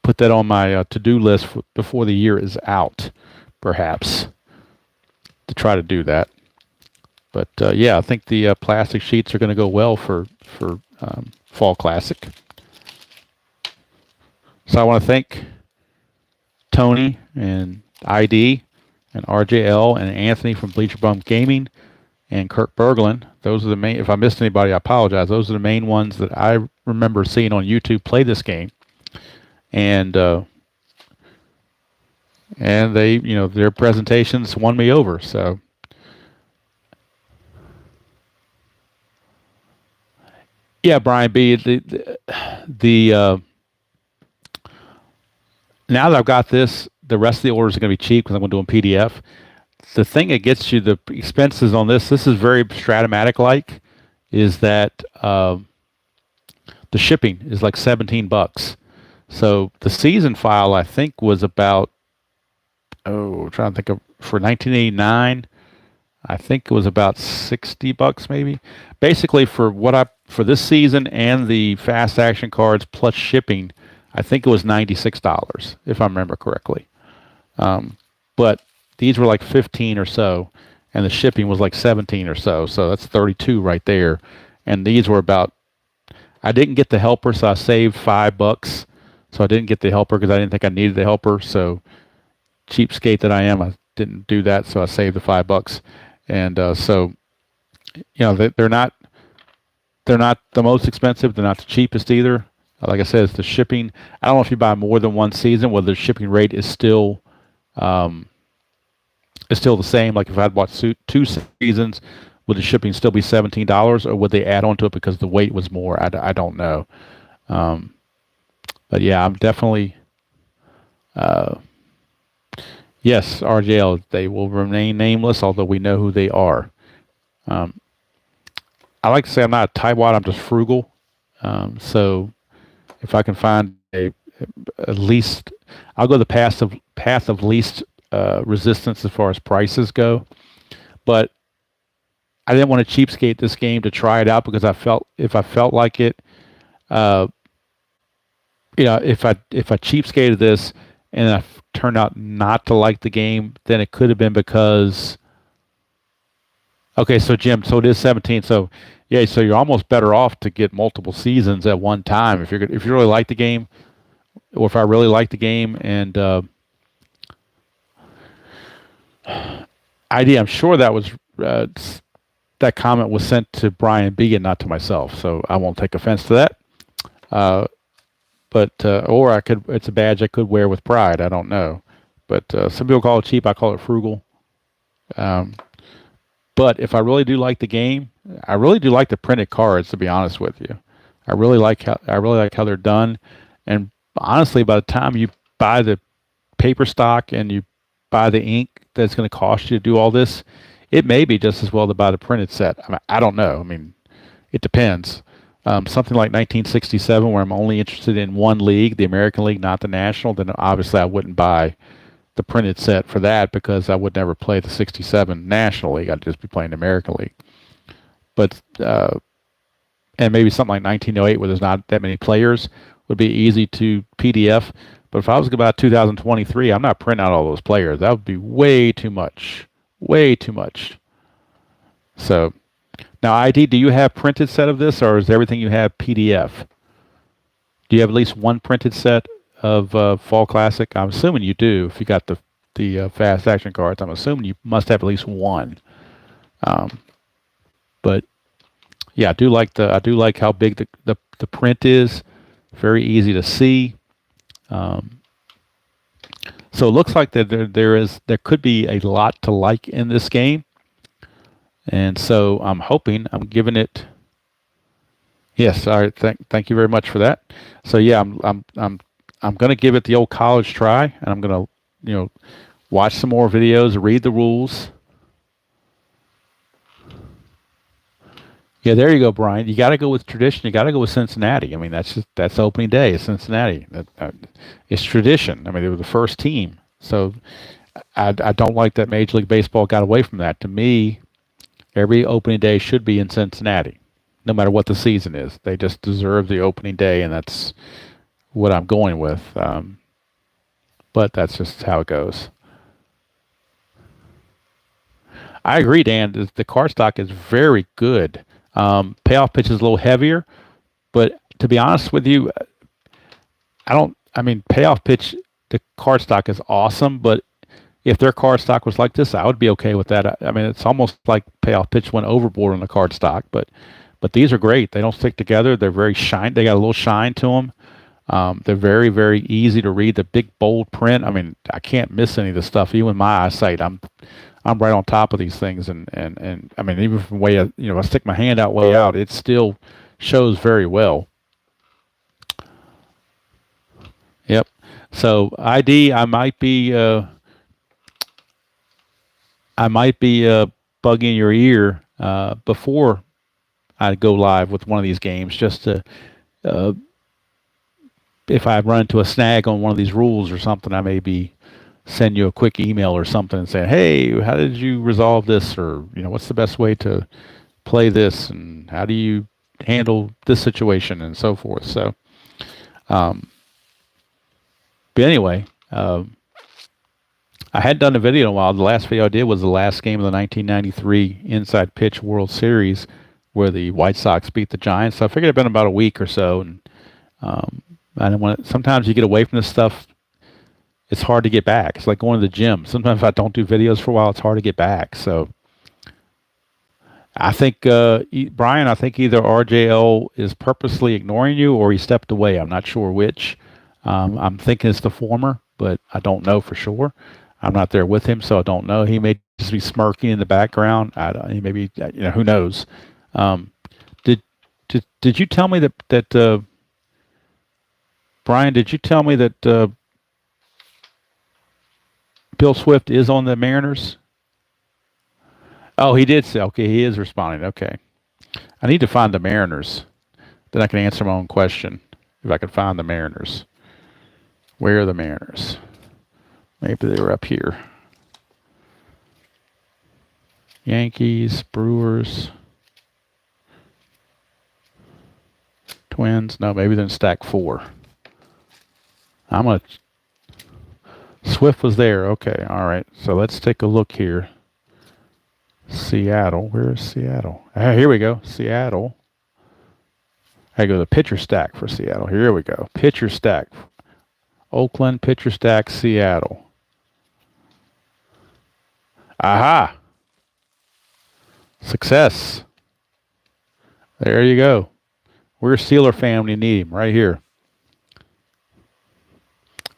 S1: put that on my to-do list before the year is out, perhaps, to try to do that. But yeah, I think the plastic sheets are going to go well for Fall Classic. So I want to thank Tony and ID and RJL and Anthony from Bleacher Bum Gaming and Kirk Berglund. Those are the main. If I missed anybody, I apologize. Those are the main ones that I remember seeing on YouTube play this game, and they, their presentations won me over. So. Yeah, Brian B. Now that I've got this, the rest of the orders are going to be cheap because I'm going to do them PDF. The thing that gets you the expenses on this is very Stratomatic-like, is that the shipping is like $17. So the season file, I think, was about I'm trying to think of for 1989. I think it was about $60 maybe. Basically for this season and the fast action cards plus shipping, I think it was $96 if I remember correctly. But these were like 15 or so, and the shipping was like 17 or so. So that's 32 right there. And these were about. I didn't get the helper, so I saved $5. So I didn't get the helper because I didn't think I needed the helper. So cheapskate that I am, I didn't do that. So I saved the $5. And so they're not the most expensive. They're not the cheapest either. Like I said, it's the shipping. I don't know if you buy more than one season, whether the shipping rate is still the same. Like if I'd bought two seasons, would the shipping still be $17, or would they add on to it because the weight was more? I don't know. But yeah, I'm definitely. Yes, RJL. They will remain nameless, although we know who they are. I like to say I'm not a tightwad. I'm just frugal. So if I can find at least, I'll go the path of least resistance as far as prices go. But I didn't want to cheapskate this game to try it out because if I felt like it, if I cheapskated this and I turned out not to like the game, then it could have been because. Okay, so Jim, so it is 17. So yeah, so you're almost better off to get multiple seasons at one time if you really like the game, or if I really like the game and ID. I'm sure that was that comment was sent to Brian B and not to myself, so I won't take offense to that. Or I could. It's a badge I could wear with pride. I don't know, but some people call it cheap. I call it frugal. But if I really do like the game, I really do like the printed cards. To be honest with you, I really like how they're done. And honestly, by the time you buy the paper stock and you buy the ink that's going to cost you to do all this, it may be just as well to buy the printed set. I don't know. I mean, it depends. Something like 1967, where I'm only interested in one league, the American League, not the National, then obviously I wouldn't buy the printed set for that because I would never play the 67 National League. I'd just be playing the American League. But and maybe something like 1908 where there's not that many players would be easy to PDF. But if I was about 2023, I'm not printing out all those players. That would be way too much. Way too much. So now, ID, do you have printed set of this, or is everything you have PDF? Do you have at least one printed set of Fall Classic? I'm assuming you do. If you got the fast action cards, I'm assuming you must have at least one. But yeah, I do like how big the print is. Very easy to see. So it looks like that there could be a lot to like in this game, and so I'm giving it. Yes, all right. Thank you very much for that. So yeah, I'm going to give it the old college try, and I'm going to watch some more videos, read the rules. Yeah, there you go, Brian. You got to go with tradition. You got to go with Cincinnati. I mean, that's opening day. It's Cincinnati. It's tradition. I mean, they were the first team. So I don't like that Major League Baseball got away from that. To me, every opening day should be in Cincinnati, no matter what the season is. They just deserve the opening day, and that's what I'm going with. But that's just how it goes. I agree, Dan. The card stock is very good. Payoff pitch is a little heavier, but to be honest with you, payoff pitch, the card stock is awesome, but if their card stock was like this, I would be okay with that. I mean, it's almost like payoff pitch went overboard on the card stock, but these are great. They don't stick together. They're very shine. They got a little shine to them. They're very, very easy to read. The big bold print. I mean, I can't miss any of the stuff. Even with my eyesight, I'm right on top of these things, and I mean, even from way I stick my hand out way out, it still shows very well. Yep. So ID, I might be bugging your ear before I go live with one of these games, just to if I run into a snag on one of these rules or something, I may be send you a quick email or something and say, "Hey, how did you resolve this?" Or what's the best way to play this, and how do you handle this situation, and so forth. So, but anyway, I hadn't done a video in a while. The last video I did was the last game of the 1993 Inside Pitch World Series, where the White Sox beat the Giants. So I figured it'd been about a week or so, and I didn't want. Sometimes you get away from this stuff. It's hard to get back. It's like going to the gym. Sometimes if I don't do videos for a while, it's hard to get back. So I think, Brian, I think either RJL is purposely ignoring you or he stepped away. I'm not sure which. I'm thinking it's the former, but I don't know for sure. I'm not there with him, so I don't know. He may just be smirking in the background. He may be, who knows. Did did you tell me that Brian? Did you tell me that Bill Swift is on the Mariners? Oh, he did say. Okay, he is responding. Okay, I need to find the Mariners. Then I can answer my own question if I can find the Mariners. Where are the Mariners? Maybe they were up here. Yankees, Brewers, Twins. No, maybe they're in stack 4. Swift was there. Okay, all right. So let's take a look here. Seattle. Where is Seattle? Here we go. Seattle. I go to the pitcher stack for Seattle. Here we go. Pitcher stack. Oakland, pitcher stack, Seattle. Aha! Success. There you go. We're Steeler fan when you need him, right here.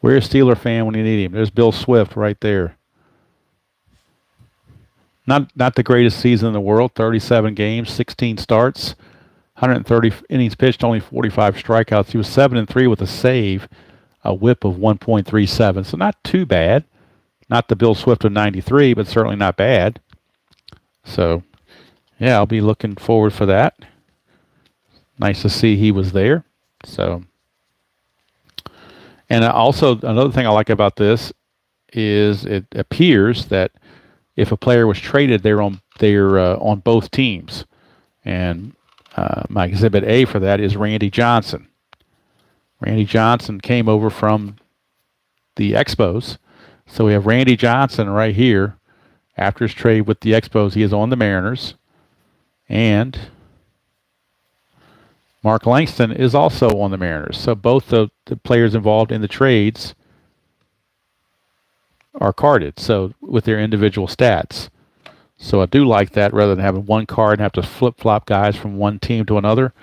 S1: We're a Steeler fan when you need him. There's Bill Swift right there. Not the greatest season in the world. 37 games, 16 starts, 130 innings pitched, only 45 strikeouts. He was 7-3 with a save, a WHIP of 1.37. So not too bad. Not the Bill Swift of 93, but certainly not bad. So, yeah, I'll be looking forward for that. Nice to see he was there. So, and also another thing I like about this is it appears that if a player was traded, they're on both teams. And my exhibit A for that is Randy Johnson. Randy Johnson came over from the Expos. So we have Randy Johnson right here. After his trade with the Expos, he is on the Mariners. And Mark Langston is also on the Mariners. So both the players involved in the trades are carded, so with their individual stats. So I do like that rather than having one card and have to flip-flop guys from one team to another.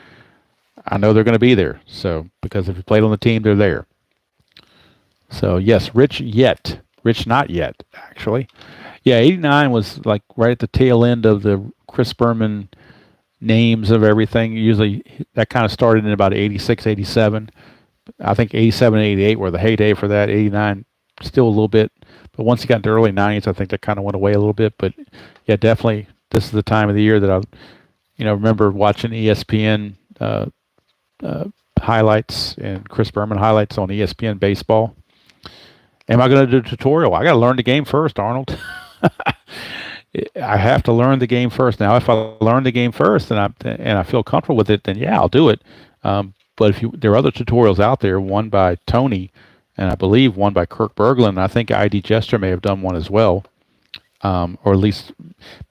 S1: I know they're going to be there. So because if you played on the team, they're there. So yes, Rich not yet, actually. Yeah, 89 was like right at the tail end of the Chris Berman names of everything. Usually that kind of started in about 86, 87. I think 87 and 88 were the heyday for that. 89 still a little bit. But once you got into the early 90s, I think that kind of went away a little bit. But yeah, definitely this is the time of the year that I remember watching ESPN highlights and Chris Berman highlights on ESPN baseball. Am I going to do a tutorial? I got to learn the game first, Arnold. I have to learn the game first. Now, if I learn the game first and I feel comfortable with it, then yeah, I'll do it. But there are other tutorials out there, one by Tony, and I believe one by Kirk Berglund. I think ID Jester may have done one as well, or at least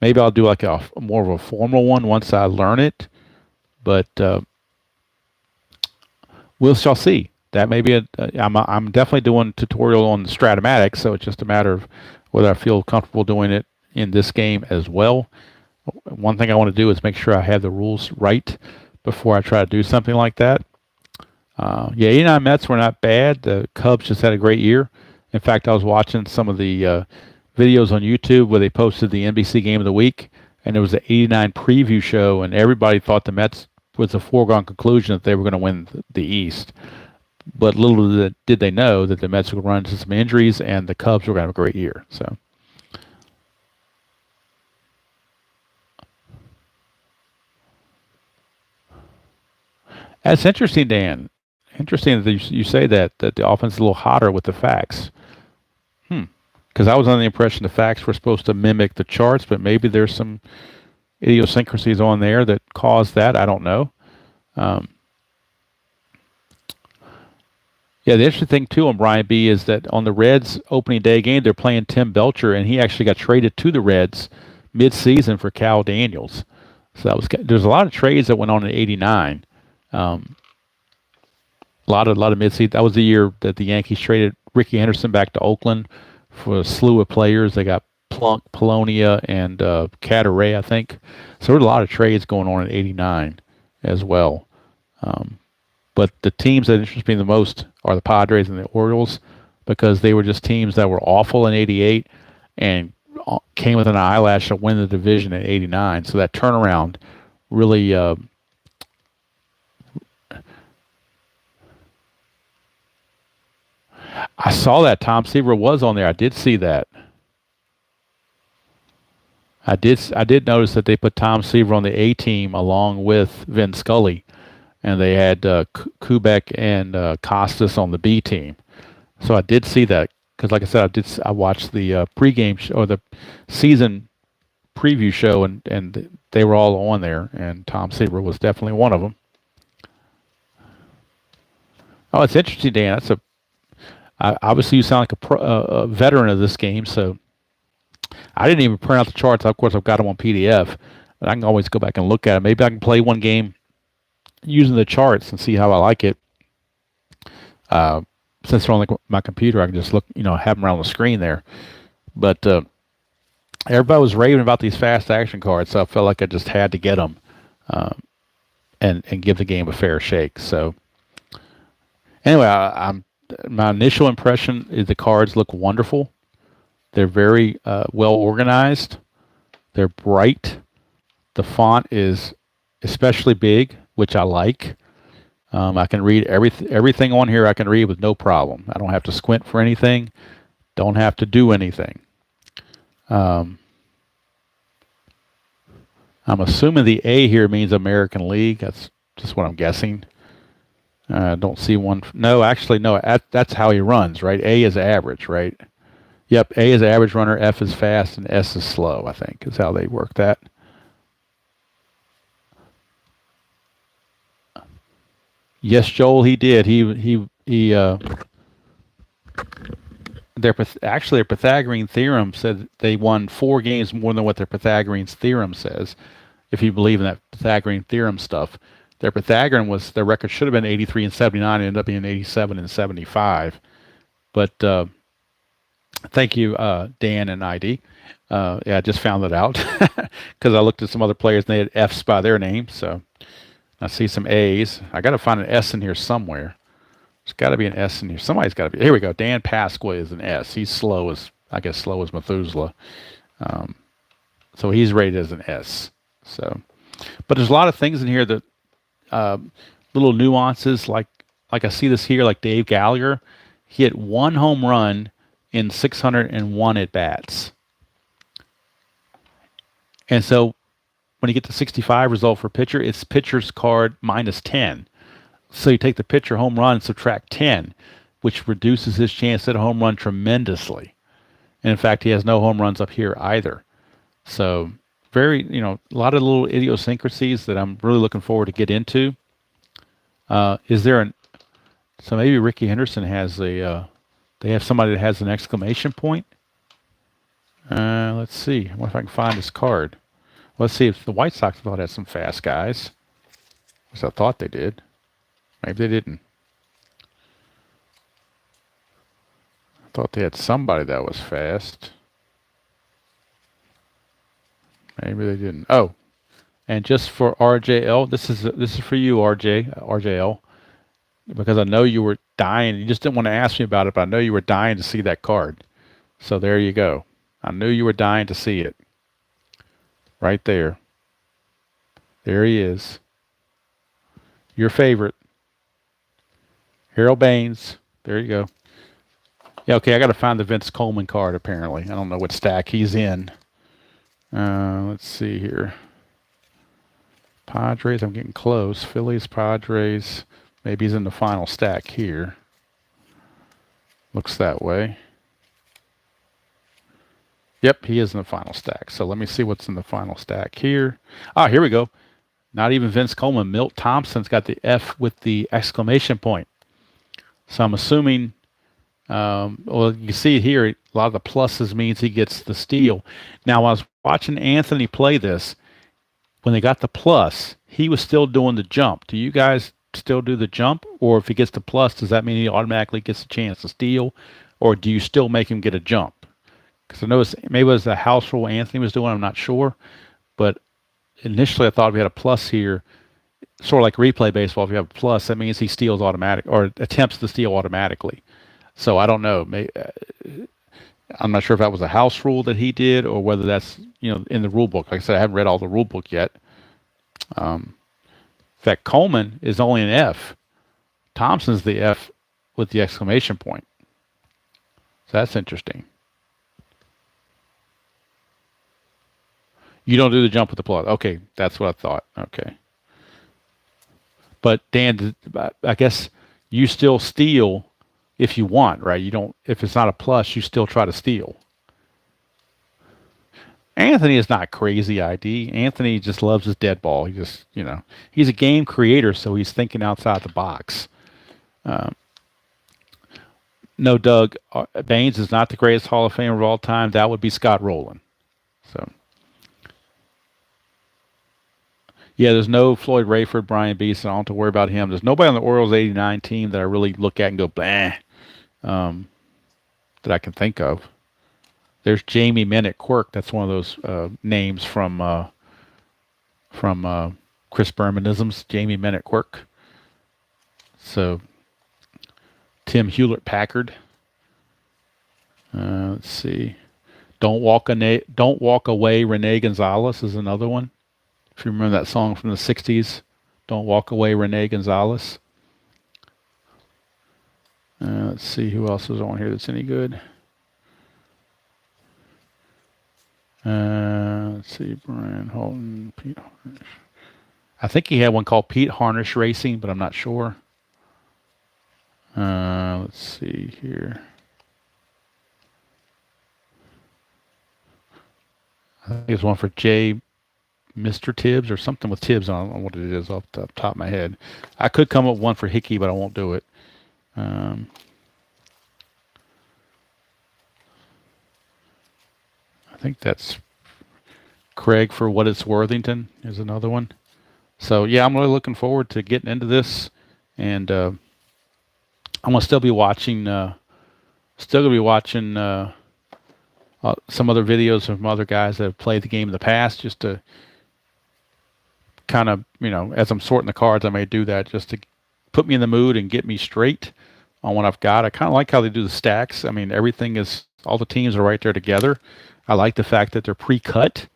S1: maybe I'll do like a more of a formal one once I learn it. But we shall see. That may be I'm definitely doing a tutorial on the Stratomatic, so it's just a matter of whether I feel comfortable doing it in this game as well. One thing I want to do is make sure I have the rules right before I try to do something like that. Yeah, 89 Mets were not bad. The Cubs just had a great year. In fact, I was watching some of the videos on YouTube where they posted the NBC Game of the Week, and there was an 89 preview show, and everybody thought the Mets was a foregone conclusion that they were going to win the East. But little did they know that the Mets would run into some injuries, and the Cubs were going to have a great year. So, that's interesting, Dan. Interesting that you say that the offense is a little hotter with the facts. because I was under the impression the facts were supposed to mimic the charts, but maybe there's some idiosyncrasies on there that caused that. I don't know. Um, yeah, the interesting thing too on Brian B is that on the Reds opening day game, they're playing Tim Belcher, and he actually got traded to the Reds mid-season for Cal Daniels. So that was there's a lot of trades that went on in '89. A lot of mid-season. That was the year that the Yankees traded Ricky Henderson back to Oakland for a slew of players. They got Plunk, Polonia, and Cataray, I think. So there were a lot of trades going on in '89 as well. But the teams that interest me the most are the Padres and the Orioles because they were just teams that were awful in '88 and came with an eyelash to win the division in '89. So that turnaround really I saw that Tom Seaver was on there. I did see that. I did notice that they put Tom Seaver on the A team along with Vin Scully, and they had Kubek and Costas on the B team. So I did see that because, like I said, I watched the pregame or the season preview show, and they were all on there, and Tom Seaver was definitely one of them. Oh, it's interesting, Dan. Obviously you sound like a veteran of this game, so I didn't even print out the charts. Of course, I've got them on PDF, but I can always go back and look at them. Maybe I can play one game using the charts and see how I like it. Since they're on my computer, I can just look, have them around the screen there. But everybody was raving about these fast action cards, so I felt like I just had to get them and give the game a fair shake. So anyway, my initial impression is the cards look wonderful. They're very well organized. They're bright. The font is especially big, which I like. I can read everything on here. I can read with no problem. I don't have to squint for anything. Don't have to do anything. I'm assuming the A here means American League. That's just what I'm guessing. Don't see one. No, actually, no. That's how he runs, right? A is average, right? Yep, A is average runner, F is fast, and S is slow, I think, is how they work that. Yes, Joel, he did. Their Pythagorean theorem said they won 4 games more than what their Pythagorean theorem says, if you believe in that Pythagorean theorem stuff. Their record should have been 83 and 79, and ended up being 87 and 75. But thank you, Dan and ID. Yeah, I just found it out because I looked at some other players and they had F's by their name. So I see some A's. I got to find an S in here somewhere. There's got to be an S in here. Somebody's got to be. Here we go. Dan Pasqua is an S. He's slow as Methuselah. So he's rated as an S. So, but there's a lot of things in here that little nuances. Like I see this here. Like Dave Gallagher, he hit 1 home run in 601 at bats. And so when you get the 65 result for pitcher, it's pitcher's card minus 10. So you take the pitcher home run and subtract 10, which reduces his chance at a home run tremendously. And in fact, he has no home runs up here either. So very, a lot of little idiosyncrasies that I'm really looking forward to get into. So maybe Ricky Henderson has they have somebody that has an exclamation point. Let's see. I wonder if I can find his card. Let's see if the White Sox thought had some fast guys. At least I thought they did. Maybe they didn't. I thought they had somebody that was fast. Maybe they didn't. Oh, and just for RJL, this is for you, RJL, because I know you were dying. You just didn't want to ask me about it, but I know you were dying to see that card. So there you go. I knew you were dying to see it. Right there. There he is. Your favorite. Harold Baines. There you go. Yeah, okay, I got to find the Vince Coleman card, apparently. I don't know what stack he's in. Let's see here. Padres, I'm getting close. Phillies, Padres. Maybe he's in the final stack here. Looks that way. Yep, he is in the final stack. So let me see what's in the final stack here. Ah, here we go. Not even Vince Coleman. Milt Thompson's got the F with the exclamation point. So I'm assuming, well, you see it here, a lot of the pluses means he gets the steal. Now, I was watching Anthony play this. When they got the plus, he was still doing the jump. Do you guys still do the jump? Or if he gets the plus, does that mean he automatically gets a chance to steal? Or do you still make him get a jump? Because I know maybe it was the house rule Anthony was doing. I'm not sure. But initially, I thought if we had a plus here, sort of like replay baseball, if you have a plus, that means he steals automatic or attempts to steal automatically. So I don't know. I'm not sure if that was a house rule that he did or whether that's in the rule book. Like I said, I haven't read all the rule book yet. In fact, Coleman is only an F. Thompson's the F with the exclamation point. So that's interesting. You don't do the jump with the plus. Okay, that's what I thought. Okay. But Dan, I guess you still steal if you want, right? You don't. If it's not a plus, you still try to steal. Anthony is not crazy ID. Anthony just loves his dead ball. He just, he's a game creator, so he's thinking outside the box. No, Doug, Baines is not the greatest Hall of Famer of all time. That would be Scott Rowland. So, yeah, there's no Floyd Rayford, Brian Beeson. I don't have to worry about him. There's nobody on the Orioles '89 team that I really look at and go, bah, that I can think of. There's Jamie Minnick Quirk. That's one of those names from Chris Bermanisms. Jamie Minnick Quirk. So Tim Hewlett Packard. Let's see. Don't walk away. Renee Gonzalez is another one. If you remember that song from the '60s, "Don't Walk Away, Renee Gonzalez." Let's see who else is on here that's any good. Let's see, Brian Holton, Pete Harnish. I think he had one called Pete Harnish Racing, but I'm not sure. Let's see here. I think there's one for J. Mr. Tibbs or something with Tibbs on. I don't know what it is off the top of my head. I could come up with one for Hickey, but I won't do it. I think that's Craig for What It's Worthington is another one. So yeah, I'm really looking forward to getting into this, and I'm gonna still be watching. Still gonna be watching some other videos from other guys that have played the game in the past, just to kind of, as I'm sorting the cards, I may do that just to put me in the mood and get me straight on what I've got. I kind of like how they do the stacks. I mean, all the teams are right there together. I like the fact that they're pre-cut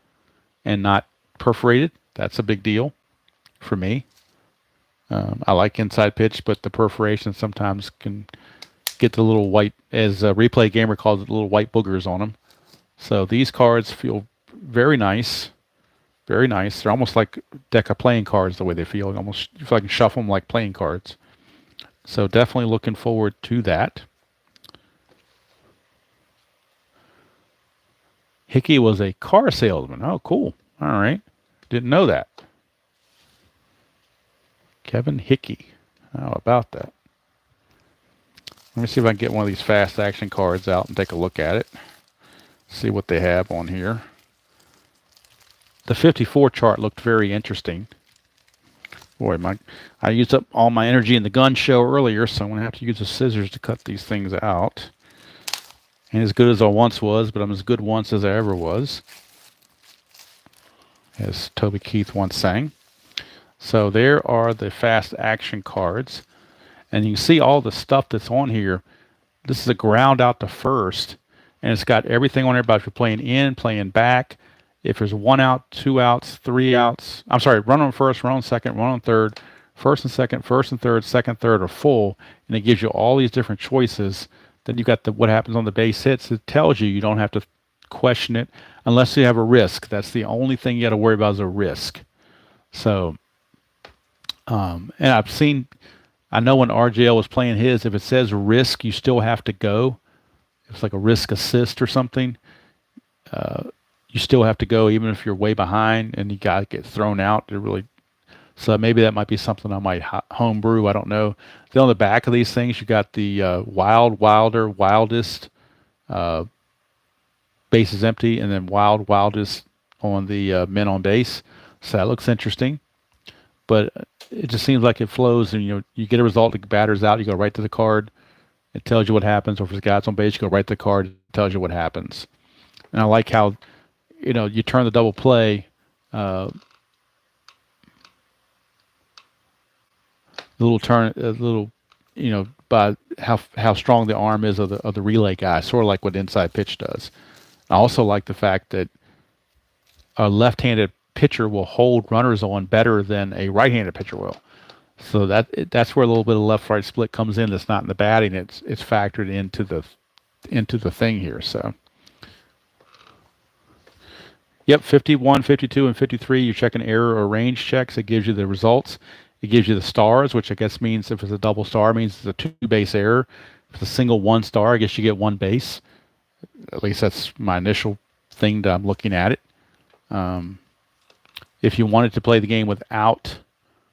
S1: and not perforated. That's a big deal for me. I like inside pitch, but the perforation sometimes can get the little white, as a Replay Gamer calls it, little white boogers on them. So these cards feel very nice. Very nice. They're almost like a deck of playing cards the way they feel. Almost, you feel like you can shuffle them like playing cards. So definitely looking forward to that. Hickey was a car salesman. Oh, cool. All right. Didn't know that. Kevin Hickey. How about that? Let me see if I can get one of these fast action cards out and take a look at it. See what they have on here. The 54 chart looked very interesting. Boy, I used up all my energy in the gun show earlier, so I'm going to have to use the scissors to cut these things out. Ain't as good as I once was, but I'm as good once as I ever was, as Toby Keith once sang. So there are the fast action cards. And you can see all the stuff that's on here. This is a ground out to first. And it's got everything on there about if you're playing in, playing back. If there's 1 out, 2 outs, 3 outs. I'm sorry, run on first, run on second, run on third, first and second, first and third, second, third, or full. And it gives you all these different choices. Then you've got what happens on the base hits. It tells you don't have to question it unless you have a risk. That's the only thing you got to worry about is a risk. So, and I know when RJL was playing his, if it says risk, you still have to go. It's like a risk assist or something. you still have to go even if you're way behind and you got to get thrown out. They're really so maybe that might be something I might home brew. I don't know. Then on the back of these things, you got the wild, wilder, wildest, base is empty, and then wild, wildest on the men on base. So that looks interesting. But it just seems like it flows, and you get a result. The batter's out, you go right to the card. It tells you what happens. Or if the guy's on base, you go right to the card. It tells you what happens. And I like how you turn the double play. The little turn, a little, by how strong the arm is of the relay guy, sort of like what inside pitch does. I also like the fact that a left-handed pitcher will hold runners on better than a right-handed pitcher will. So that's where a little bit of left-right split comes in. That's not in the batting. It's factored into the thing here. So, yep, 51, 52, and 53. You're checking error or range checks. It gives you the results. It gives you the stars, which I guess means if it's a double star, it means it's a two-base error. If it's a single one star, I guess you get one base. At least that's my initial thing that I'm looking at it. If you wanted to play the game without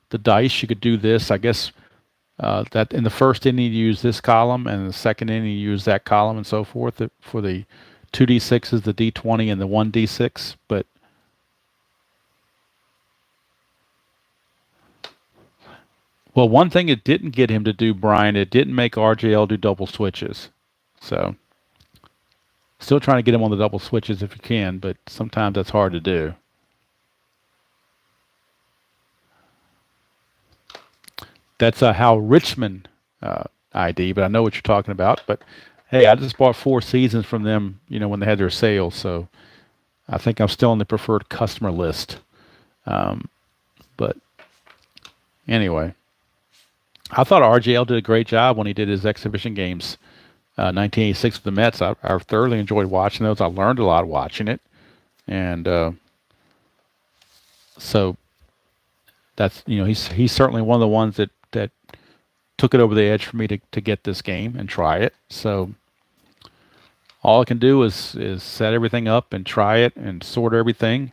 S1: the dice, you could do this. I guess that in the first inning you use this column, and in the second inning you use that column, and so forth. For the 2d6s, the d20, and the 1d6. But well, one thing it didn't get him to do, Brian, it didn't make RJL do double switches. So still trying to get him on the double switches if you can, but sometimes that's hard to do. That's a Hal Richmond ID, but I know what you're talking about. But hey, I just bought 4 seasons from them, when they had their sales. So I think I'm still on the preferred customer list. But anyway, I thought RJL did a great job when he did his exhibition games, 1986 with the Mets. I thoroughly enjoyed watching those. I learned a lot watching it, and so that's he's certainly one of the ones that took it over the edge for me to get this game and try it. So all I can do is set everything up and try it and sort everything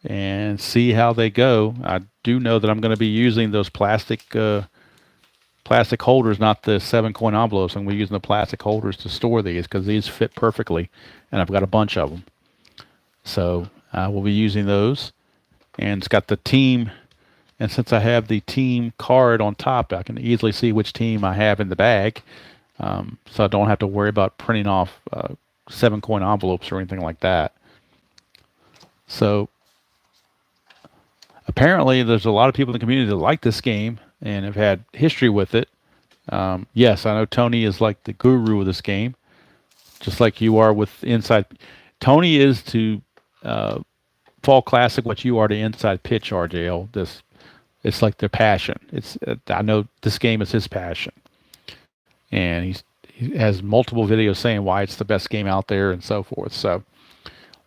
S1: and see how they go. I do know that I'm going to be using those plastic holders, not the 7-coin envelopes. I'm going to be using the plastic holders to store these because these fit perfectly, and I've got a bunch of them. So I will be using those, and it's got the team. And since I have the team card on top, I can easily see which team I have in the bag, so I don't have to worry about printing off 7-coin envelopes or anything like that. So apparently there's a lot of people in the community that like this game and have had history with it. Yes, I know Tony is like the guru of this game, just like you are with Inside. Tony is to Fall Classic what you are to Inside Pitch, RJL. It's like their passion. I know this game is his passion, and he has multiple videos saying why it's the best game out there and so forth. So,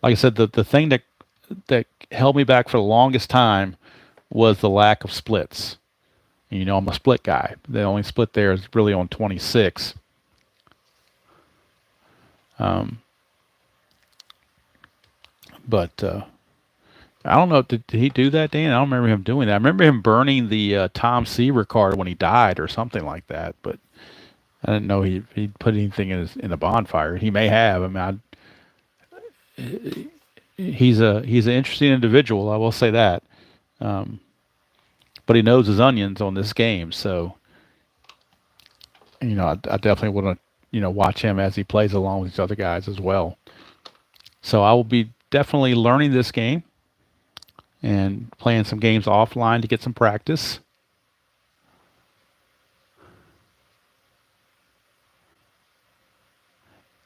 S1: like I said, the thing that held me back for the longest time was the lack of splits. And, I'm a split guy. The only split there is really on 26. But I don't know. Did he do that, Dan? I don't remember him doing that. I remember him burning the Tom Seaver card when he died or something like that. But I didn't know he put anything in the bonfire. He may have. I mean, he's an interesting individual. I will say that. But he knows his onions on this game. So, I definitely want to watch him as he plays along with these other guys as well. So I will be definitely learning this game and playing some games offline to get some practice.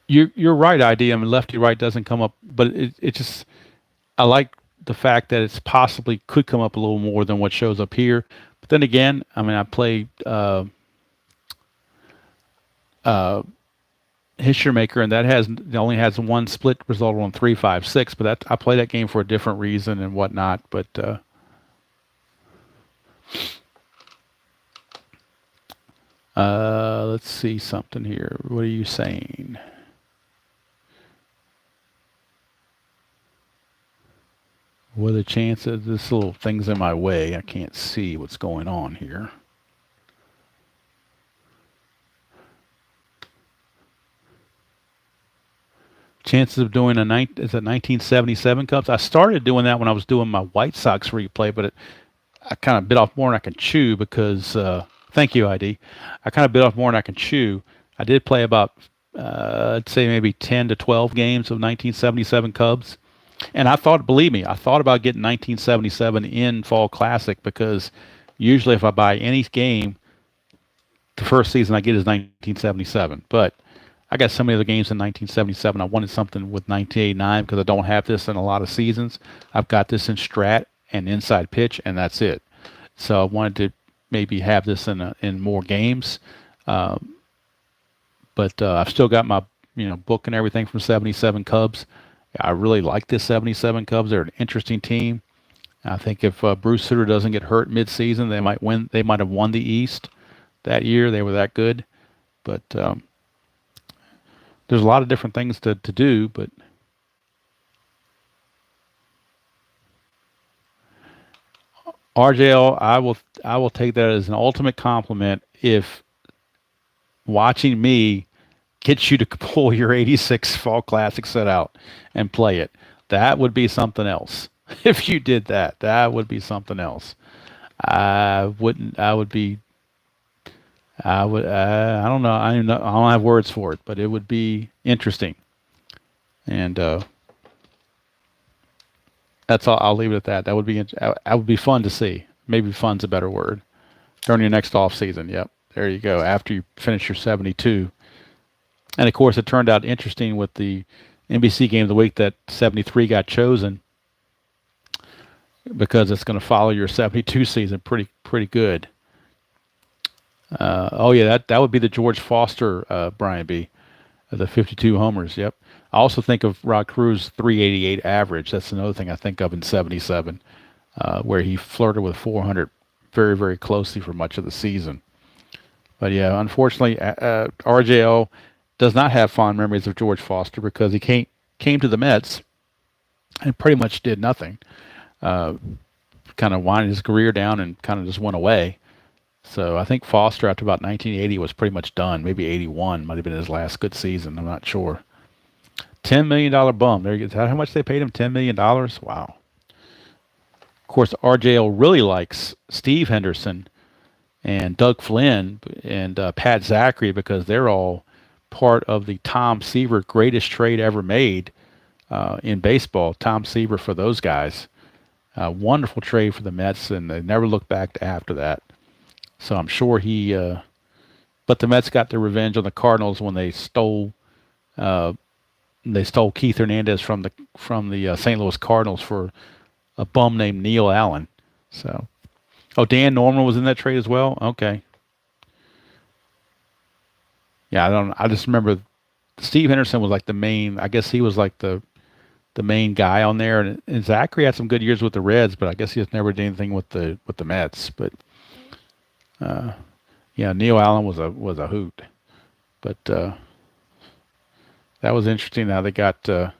S1: You're right, ID. I mean, lefty right doesn't come up, but it just I like the fact that it's possibly could come up a little more than what shows up here. But then again, I mean, I played History Maker, and that only has one split result on 3-5-6. But I play that game for a different reason and whatnot. But let's see something here. What are you saying? What are the chances? This little thing's in my way. I can't see what's going on here. Chances of doing is it 1977 Cubs? I started doing that when I was doing my White Sox replay, but I kind of bit off more than I can chew because, thank you, ID. I kind of bit off more than I can chew. I did play about, I'd say maybe 10 to 12 games of 1977 Cubs. And I thought, believe me, I thought about getting 1977 in Fall Classic because usually if I buy any game, the first season I get is 1977. But I got so many other games in 1977. I wanted something with 1989 because I don't have this in a lot of seasons. I've got this in Strat and Inside Pitch, and that's it. So I wanted to maybe have this in more games. But I've still got my book and everything from 77 Cubs. I really like this 77 Cubs. They're an interesting team. I think if Bruce Sutter doesn't get hurt mid-season, they might win. They might have won the East that year. They were that good. But there's a lot of different things to do. But RJL, I will take that as an ultimate compliment if watching me gets you to pull your 86 Fall Classic set out and play it. That would be something else. If you did that, that would be something else. I wouldn't, I would be, I would, I don't know. I don't have words for it, but it would be interesting. And, that's all. I'll leave it at that. That would be fun to see. Maybe fun's a better word. During your next off season. Yep. There you go. After you finish your 72. And of course, it turned out interesting with the NBC game of the week that 73 got chosen because it's going to follow your 72 season pretty good. Oh yeah, that would be the George Foster Brian B. The 52 homers. Yep. I also think of Rod Cruz' 388 average. That's another thing I think of in 77, where he flirted with 400 very, very closely for much of the season. But yeah, unfortunately, RJL does not have fond memories of George Foster because he came to the Mets and pretty much did nothing. Kind of winded his career down and kind of just went away. So I think Foster, after about 1980, was pretty much done. Maybe 81 might have been his last good season. I'm not sure. $10 million bum. There you go. How much they paid him? $10 million? Wow. Of course, RJL really likes Steve Henderson and Doug Flynn and Pat Zachary because they're all part of the Tom Seaver greatest trade ever made in baseball. Tom Seaver for those guys. Wonderful trade for the Mets, and they never looked back to after that. So I'm sure but the Mets got their revenge on the Cardinals when they stole Keith Hernandez from the St. Louis Cardinals for a bum named Neil Allen. So, Dan Norman was in that trade as well. Okay. Yeah, I just remember Steve Henderson was like the main. I guess he was like the main guy on there, and Zachary had some good years with the Reds, but I guess he just never did anything with the Mets. But yeah, Neil Allen was a hoot. But that was interesting. How they got, and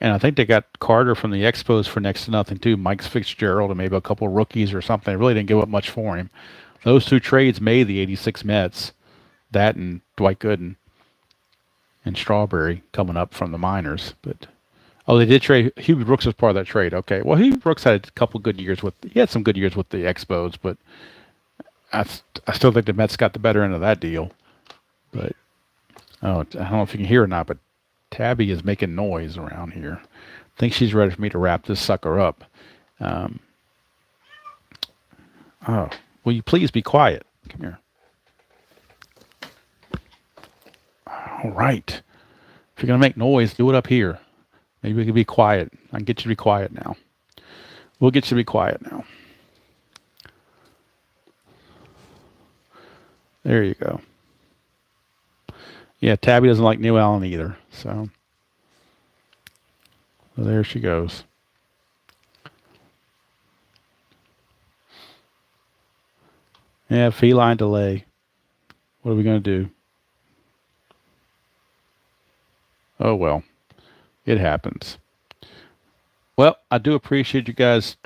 S1: I think they got Carter from the Expos for next to nothing too. Mike Fitzgerald and maybe a couple of rookies or something. They really didn't give up much for him. Those two trades made the '86 Mets. That and Dwight Gooden and Strawberry coming up from the minors. But they did trade. Hubie Brooks was part of that trade. Okay, well, Hubie Brooks had a couple good years he had some good years with the Expos, but I still think the Mets got the better end of that deal. But I don't know if you can hear or not, but Tabby is making noise around here. I think she's ready for me to wrap this sucker up. Will you please be quiet? Come here. All right. If you're going to make noise, do it up here. Maybe we can be quiet. I can get you to be quiet now. We'll get you to be quiet now. There you go. Yeah, Tabby doesn't like Neil Allen either. So there she goes. Yeah, feline delay. What are we going to do? Oh, well. It happens. Well, I do appreciate you guys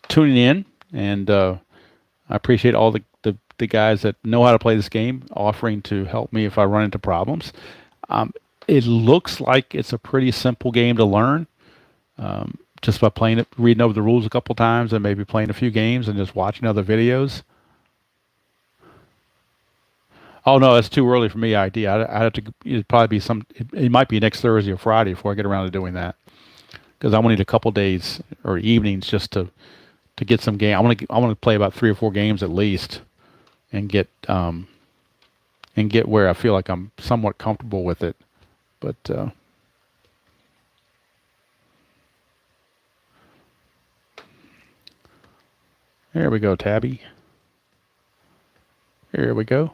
S1: tuning in, and I appreciate all the guys that know how to play this game offering to help me if I run into problems. Um, it looks like it's a pretty simple game to learn, just by playing it, reading over the rules a couple times, and maybe playing a few games and just watching other videos. Oh no, it's too early for me. I'd have to. It'd probably be it might be next Thursday or Friday before I get around to doing that because I want to need a couple days or evenings just to get some game. I want to play about 3 or 4 games at least and get where I feel like I'm somewhat comfortable with it. But here we go, Tabby. Here we go.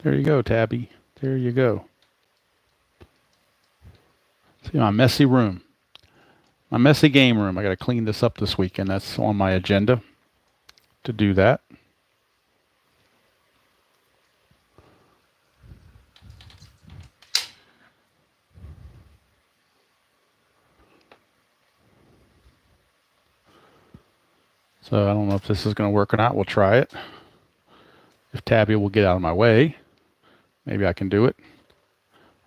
S1: There you go, Tabby. There you go. See my messy room. My messy game room. I got to clean this up this weekend. That's on my agenda to do that. So I don't know if this is going to work or not. We'll try it. If Tabby will get out of my way, maybe I can do it.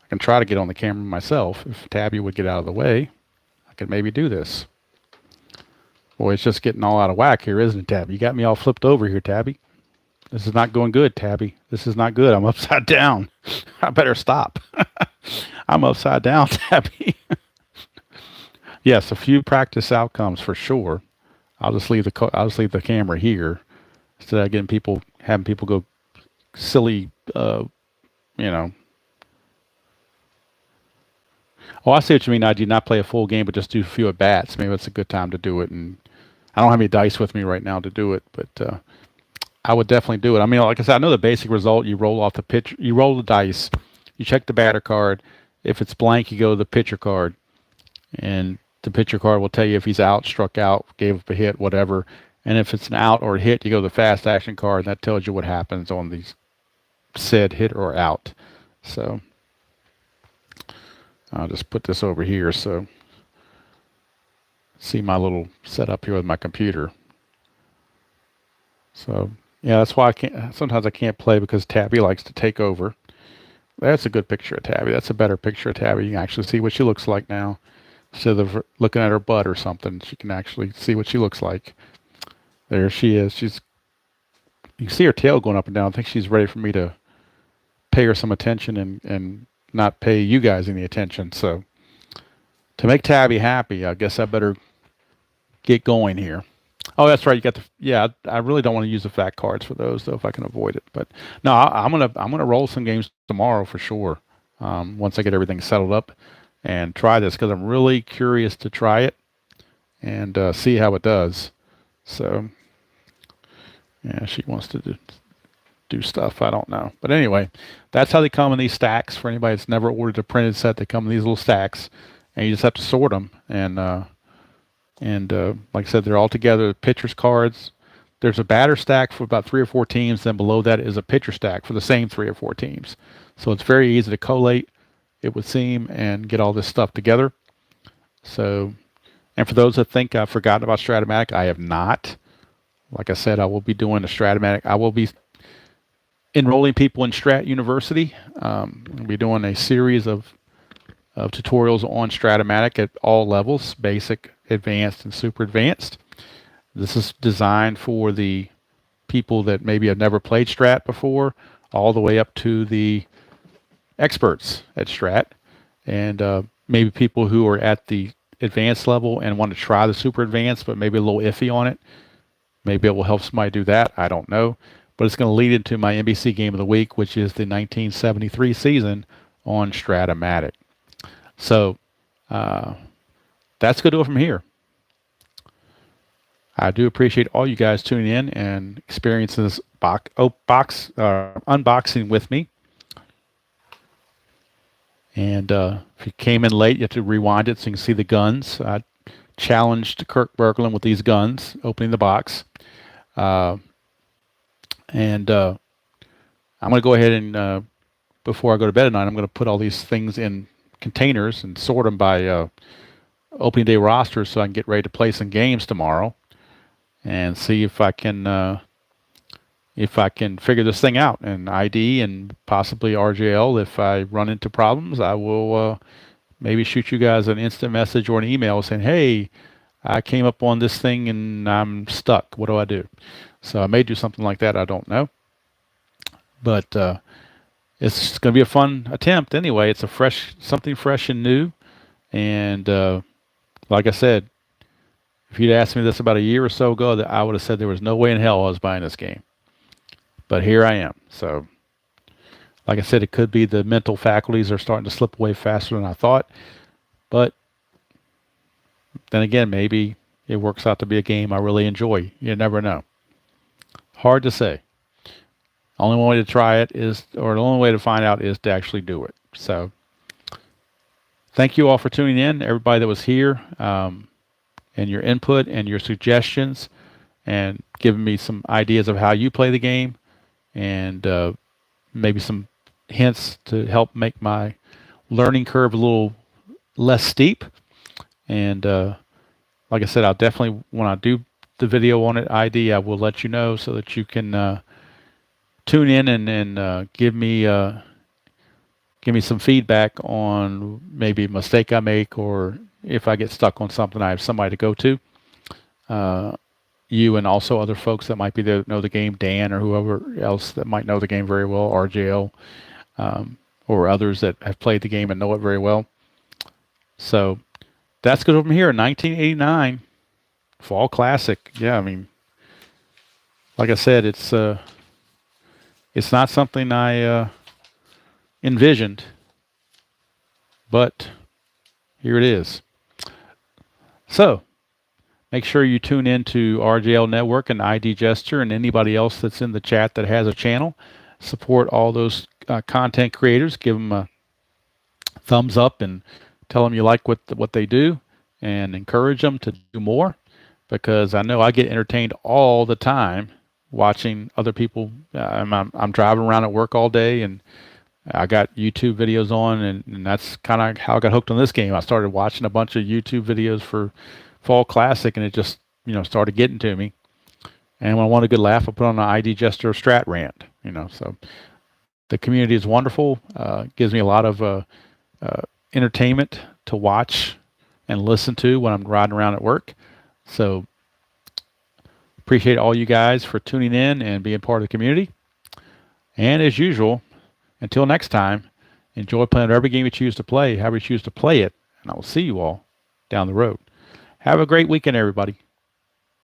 S1: I can try to get on the camera myself. If Tabby would get out of the way, I could maybe do this. Boy, it's just getting all out of whack here, isn't it, Tabby? You got me all flipped over here, Tabby. This is not going good, Tabby. This is not good. I'm upside down. I better stop. I'm upside down, Tabby. Yes, a few practice outcomes for sure. I'll just leave the camera here instead of having people go silly. You know. Oh, I see what you mean. I do not play a full game, but just do a few at bats. Maybe that's a good time to do it. And I don't have any dice with me right now to do it, but I would definitely do it. I mean, like I said, I know the basic result. You roll off the pitch. You roll the dice. You check the batter card. If it's blank, you go to the pitcher card, and the pitcher card will tell you if he's out, struck out, gave up a hit, whatever. And if it's an out or a hit, you go to the fast action card, and that tells you what happens on these said hit or out. So I'll just put this over here so see my little setup here with my computer. So yeah, that's why sometimes I can't play because Tabby likes to take over. That's a good picture of Tabby. That's a better picture of Tabby. You can actually see what she looks like now. Instead of looking at her butt or something, she can actually see what she looks like. There she is. You can see her tail going up and down. I think she's ready for me to pay her some attention and not pay you guys any attention. So to make Tabby happy, I guess I better get going here. Oh, that's right. You got I really don't want to use the fact cards for those though, if I can avoid it. But no, I'm gonna roll some games tomorrow for sure. Once I get everything settled up and try this because I'm really curious to try it and see how it does. So yeah, she wants to do stuff. I don't know, but anyway, that's how they come in these stacks. For anybody that's never ordered a printed set, they come in these little stacks, and you just have to sort them and like I said, they're all together. The pitcher's cards. There's a batter stack for about 3 or 4 teams. Then below that is a pitcher stack for the same 3 or 4 teams. So it's very easy to collate, it would seem, and get all this stuff together. So, and for those that think I've forgotten about Stratomatic, I have not. Like I said, I will be doing a Stratomatic. I will be enrolling people in Strat University. I'll be doing a series of tutorials on Stratomatic at all levels, basic, advanced, and super advanced. This is designed for the people that maybe have never played Strat before, all the way up to the experts at Strat, and maybe people who are at the advanced level and want to try the super advanced, but maybe a little iffy on it. Maybe it will help somebody do that. I don't know. But it's going to lead into my NBC Game of the Week, which is the 1973 season on Stratomatic. So that's going to do it from here. I do appreciate all you guys tuning in and experiencing this unboxing with me. And if you came in late, you have to rewind it so you can see the guns. I challenged Kirk Berglund with these guns, opening the box. And I'm going to go ahead and, before I go to bed at night, I'm going to put all these things in containers and sort them by opening day rosters so I can get ready to play some games tomorrow and see if I can figure this thing out. And ID and possibly RJL, if I run into problems, I will maybe shoot you guys an instant message or an email saying, hey, I came up on this thing and I'm stuck. What do I do? So I may do something like that. I don't know. But it's going to be a fun attempt anyway. It's something fresh and new. And like I said, if you'd asked me this about a year or so ago, that I would have said there was no way in hell I was buying this game. But here I am. So, like I said, it could be the mental faculties are starting to slip away faster than I thought. But then again, maybe it works out to be a game I really enjoy. You never know. Hard to say. Only one way to try it is, or the only way to find out is to actually do it. So, thank you all for tuning in, everybody that was here, and your input and your suggestions, and giving me some ideas of how you play the game, and maybe some hints to help make my learning curve a little less steep. And like I said, I'll definitely, when I do the video on it, ID, I will let you know so that you can tune in and give me some feedback on maybe a mistake I make, or if I get stuck on something, I have somebody to go to. You and also other folks that might be there that know the game, Dan or whoever else that might know the game very well, RJL, or others that have played the game and know it very well. So that's good from here. 1989 Fall Classic. Yeah, I mean, like I said, it's not something I envisioned, but here it is. So make sure you tune in to RJL Network and ID Gesture and anybody else that's in the chat that has a channel. Support all those content creators. Give them a thumbs up and tell them you like what they do, and encourage them to do more, because I know I get entertained all the time watching other people. I'm driving around at work all day, and I got YouTube videos on, and that's kind of how I got hooked on this game. I started watching a bunch of YouTube videos for Fall Classic, and it just started getting to me. And when I want a good laugh, I put on an ID Gesture Strat rant. So the community is wonderful. Gives me a lot of entertainment to watch and listen to when I'm riding around at work. So appreciate all you guys for tuning in and being part of the community. And as usual, until next time, enjoy playing whatever game you choose to play, however you choose to play it, and I will see you all down the road. Have a great weekend, everybody.